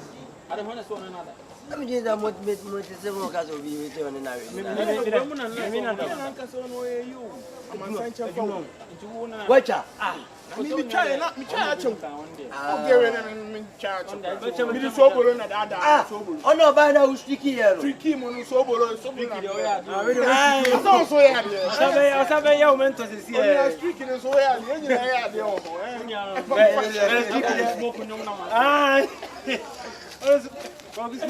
Speaker 1: I don't want to say another.
Speaker 7: I mean that what say mo ka so bi we say on na we. Wacha.
Speaker 5: Me try na me try acho. Okay me try acho. Me di so boro na da so boro.
Speaker 7: Ono ba na ustriki here no.
Speaker 5: Tricky mo no so boro so boro.
Speaker 7: So so ya de.
Speaker 4: Sabe ya o mento se si
Speaker 5: e. Tricky no so ya de. Enyi na ya de o.
Speaker 1: Smoke nyom na ma.
Speaker 4: Ai.
Speaker 5: How much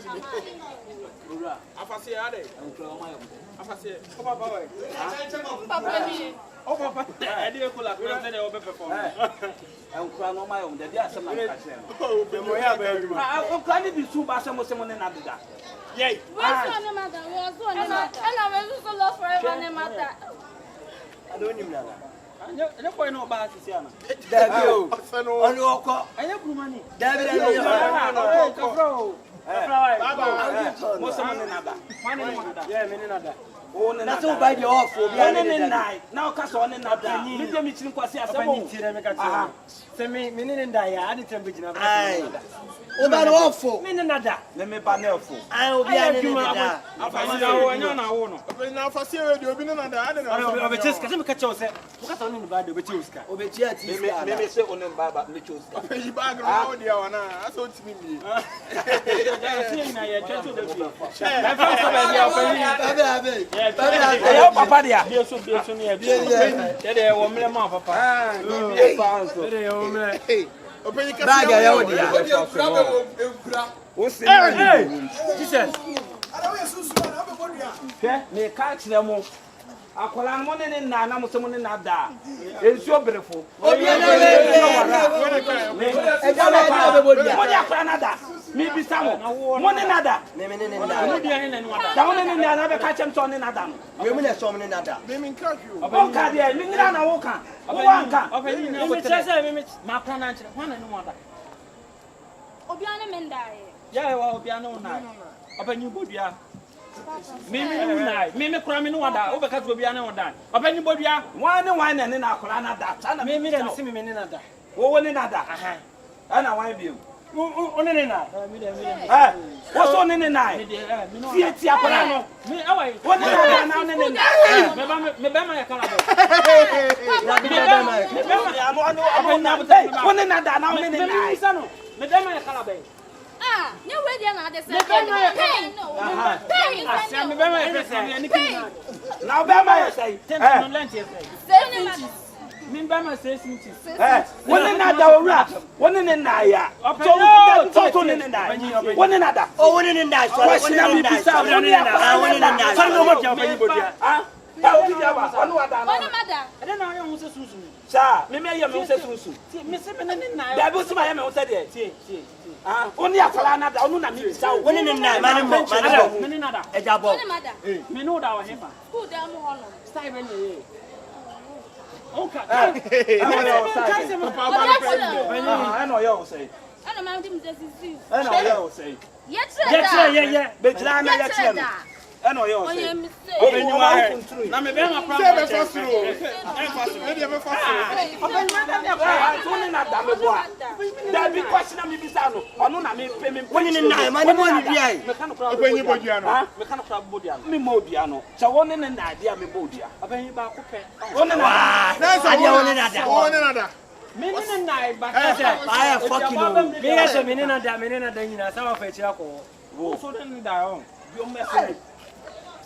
Speaker 5: you Afasi ade. Afasi. Papa boy.
Speaker 13: Papa ni.
Speaker 1: Oh papa. I dey call up na dey obe perform.
Speaker 6: Enkura no ma yom dey asem na ka chere.
Speaker 5: Oh, be mo ya ba aduma.
Speaker 6: Enkura ni bi su ba asem mo ne na deda.
Speaker 5: Yey.
Speaker 13: What's on the matter? What's on the matter? And I will so lost forever the matter.
Speaker 7: I don't even know.
Speaker 1: Anya boy no ba sisi ana.
Speaker 7: Dabi o. Oni oko.
Speaker 1: Anya kurumani.
Speaker 7: Dabi
Speaker 1: no. Kafro.
Speaker 6: Baba. Mo se mo ne na da.
Speaker 1: Mane ni nada. Yeah, me ni nada.
Speaker 6: Oh, ne
Speaker 7: na so by the off.
Speaker 6: Obi ane ne nai. Na o ka so ne na da. Me dey me chiri kwase asem o.
Speaker 4: Tire me ka tire. Se me ni nda ya adi tembe gina ba.
Speaker 7: Ai. O ba no off.
Speaker 4: Me ni nada.
Speaker 6: Le me ba na off.
Speaker 7: Ai obi ane ne nda.
Speaker 1: Afasi na wo anya na wo no.
Speaker 5: Na afasi we dey obi ne na da ade na.
Speaker 4: Obe cheska se me ka chewo se. O ka so ne ba de obe cheska.
Speaker 7: Obe chi ati.
Speaker 6: Me se o ne ba ba me cheska.
Speaker 5: Yi bag no wo dia wana. Aso timi mi.
Speaker 1: Na ya cheto de bi.
Speaker 5: Na fa so ba dia
Speaker 7: Abe.
Speaker 1: Yeah, papa dia. Dia so ne ya. Dia dey wo mle ma papa.
Speaker 5: Ah,
Speaker 1: bi pa so.
Speaker 4: Dia wo mle.
Speaker 5: Open your
Speaker 7: bag ya wo dia.
Speaker 5: O se
Speaker 1: Jesus.
Speaker 5: Ara we susu na be bodua.
Speaker 6: Me ka kire mo. akwala mo ne na na mo se mo ne na da ensuo berefo
Speaker 7: obi na we e jale na be bodia
Speaker 6: mo dia akwala na da mi bisa mo mo ne na da
Speaker 7: me ne na
Speaker 1: mo dia ne na da
Speaker 6: da mo ne na be ka chem so ne na da no
Speaker 7: we mu na so mo ne na da
Speaker 5: me min ka you
Speaker 6: o ka dia mi ngira na wo ka wo wa ka
Speaker 1: obani na ko tese me ma kwa na nchire hwana ne mo da
Speaker 13: obi ane me ndae
Speaker 1: ya wa obi ane na obani bodua mimi ni unai mimi kura mi ni wada o be ka obi ane wada obani bodua
Speaker 6: wan ne na akwala na da sana
Speaker 1: mimi da mi mimi ne na da
Speaker 6: wo ne na da aha ana wan bi
Speaker 1: o ne na
Speaker 6: wo so ne na tie tie akwala no
Speaker 1: mi awai
Speaker 6: wo ne na na ne
Speaker 1: me ba ma ya kala do
Speaker 6: wo ne na da na ne na
Speaker 1: me ba ma ya kala be
Speaker 13: ne we dia na de se
Speaker 1: me ba ma ya pesa ni kin
Speaker 6: na be ma ya say
Speaker 1: no lent ya say me ba ma say inches
Speaker 6: wo ne na da owura wo ne na ya so ne na wo ne na da
Speaker 7: o wo ne na so wo ne na bisa wo ne na
Speaker 1: so no mo ti afani bodia
Speaker 6: obi dia ba onu ada na
Speaker 13: Ona mada.
Speaker 1: Ede na yo nse sunsun.
Speaker 6: Sa, me me ye me nse sunsun.
Speaker 1: Me se me ne na.
Speaker 6: Da bi o si ma ye me nse de. Tie. Oni afala na da onu na me bisa o.
Speaker 7: Woni ne na ma ne mo.
Speaker 1: Me ne na da.
Speaker 7: Eja bo.
Speaker 13: Ona mada.
Speaker 1: Me no da wa hefa.
Speaker 13: School da mo hono.
Speaker 1: Style be ne. Oka.
Speaker 6: I know you say.
Speaker 13: Ana ma ndi mzezi zi.
Speaker 6: I know you say.
Speaker 13: Yetre.
Speaker 6: Be tira na yetre. I know you say.
Speaker 13: Oye mi say.
Speaker 6: Open your mouth.
Speaker 1: Na me be ma pra.
Speaker 5: Say be fast road. E dey be fast road.
Speaker 6: Open your mouth. Woni na da me boa. Da bi question na me bisa no. Ono na me pe me.
Speaker 7: Woni ne na ma ne mo ni bia yi.
Speaker 6: Me kan kra.
Speaker 5: Open your body ano.
Speaker 6: Me kan kra body ano. Me mo bia no. Cha woni ne na dia me body a.
Speaker 1: Aban ba ko pe.
Speaker 6: Woni na.
Speaker 7: Adia woni na da.
Speaker 5: Woni na da.
Speaker 1: Me ne na ba ka say.
Speaker 7: Ai fucking no.
Speaker 1: Me ya so me ne na da nyina sa wa fa chi akọ. Wo so ne da o. Bi o me say.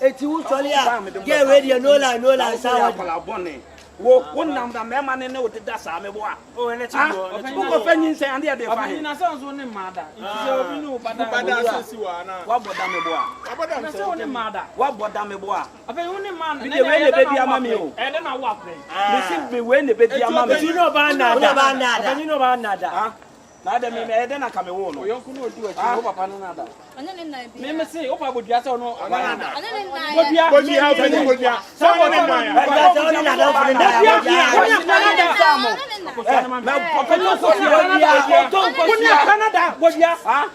Speaker 7: Eti wu soli a get ready no lie sawa
Speaker 6: Pala bone wo nam da me ma ne ne o de da sa me bo a
Speaker 1: o ene ti go
Speaker 6: ko fa nyin se ande de fa he
Speaker 1: na sa so ne ma da nti obi no bada
Speaker 5: Bada so si wa na.
Speaker 6: wa boda me bo a
Speaker 5: Abada
Speaker 1: na so ne ma da
Speaker 6: wa boda me bo a
Speaker 1: afa hu ne ma
Speaker 6: bi de we ne be di ama me o
Speaker 1: e de na wa pre
Speaker 6: me si be we ne be di ama me
Speaker 1: ti no ba na da
Speaker 7: afa
Speaker 1: ni no ba na da
Speaker 6: na de me e de na ka me wo no
Speaker 1: yonku no du achi o papa no na da
Speaker 13: Anya ne na bi.
Speaker 1: me say o pa bodia se no
Speaker 13: Anya ne na.
Speaker 1: bodia
Speaker 5: Body how many body? Someone in there.
Speaker 7: Sawa na da fun da ya
Speaker 6: me papa no so si bodia
Speaker 1: bodia Canada bodia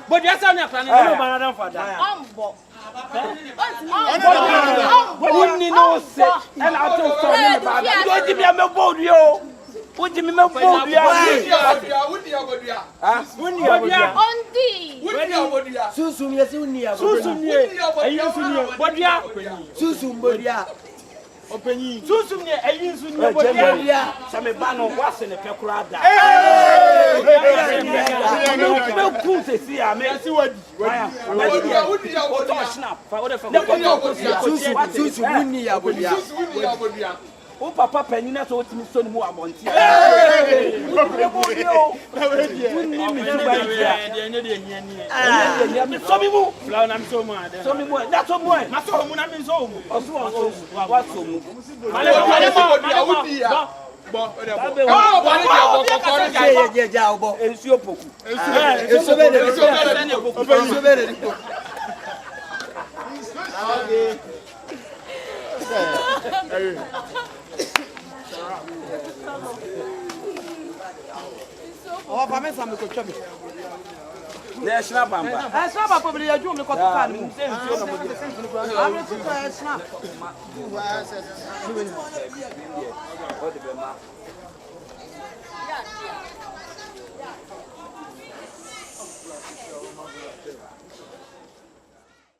Speaker 1: bodia sa na plan no ba na da fa da
Speaker 13: Ombo.
Speaker 6: woni no se e na to so ni ba do ji mi me body o o ji mi me body a
Speaker 1: bodia
Speaker 13: Ondi.
Speaker 7: susum ye si uni ya
Speaker 1: susum ye ayi susum ye bodia
Speaker 7: susum bodia
Speaker 1: opanyi susum ye ayi susum ye bodia
Speaker 6: sa me ba no wa se ne pe kura da me ku se si a me si wadi o to snap fa o de fa
Speaker 7: susum uni ya bodia
Speaker 6: o papa panyin na so o timi so ni mu abonti woni mi tu ba dia me so mi mu
Speaker 1: flow na mi so mu ade
Speaker 6: so mi mu na so mu
Speaker 1: ma so mu na mi so mu
Speaker 6: o so wa so mu
Speaker 1: male
Speaker 7: ye ja obo
Speaker 6: ensuo poku
Speaker 7: ensuo be de
Speaker 4: Oh, pa me sa me ko twabi.
Speaker 6: National Bamba.
Speaker 4: Snap pa bele ya ju me ko to kan mu. Am le to snap.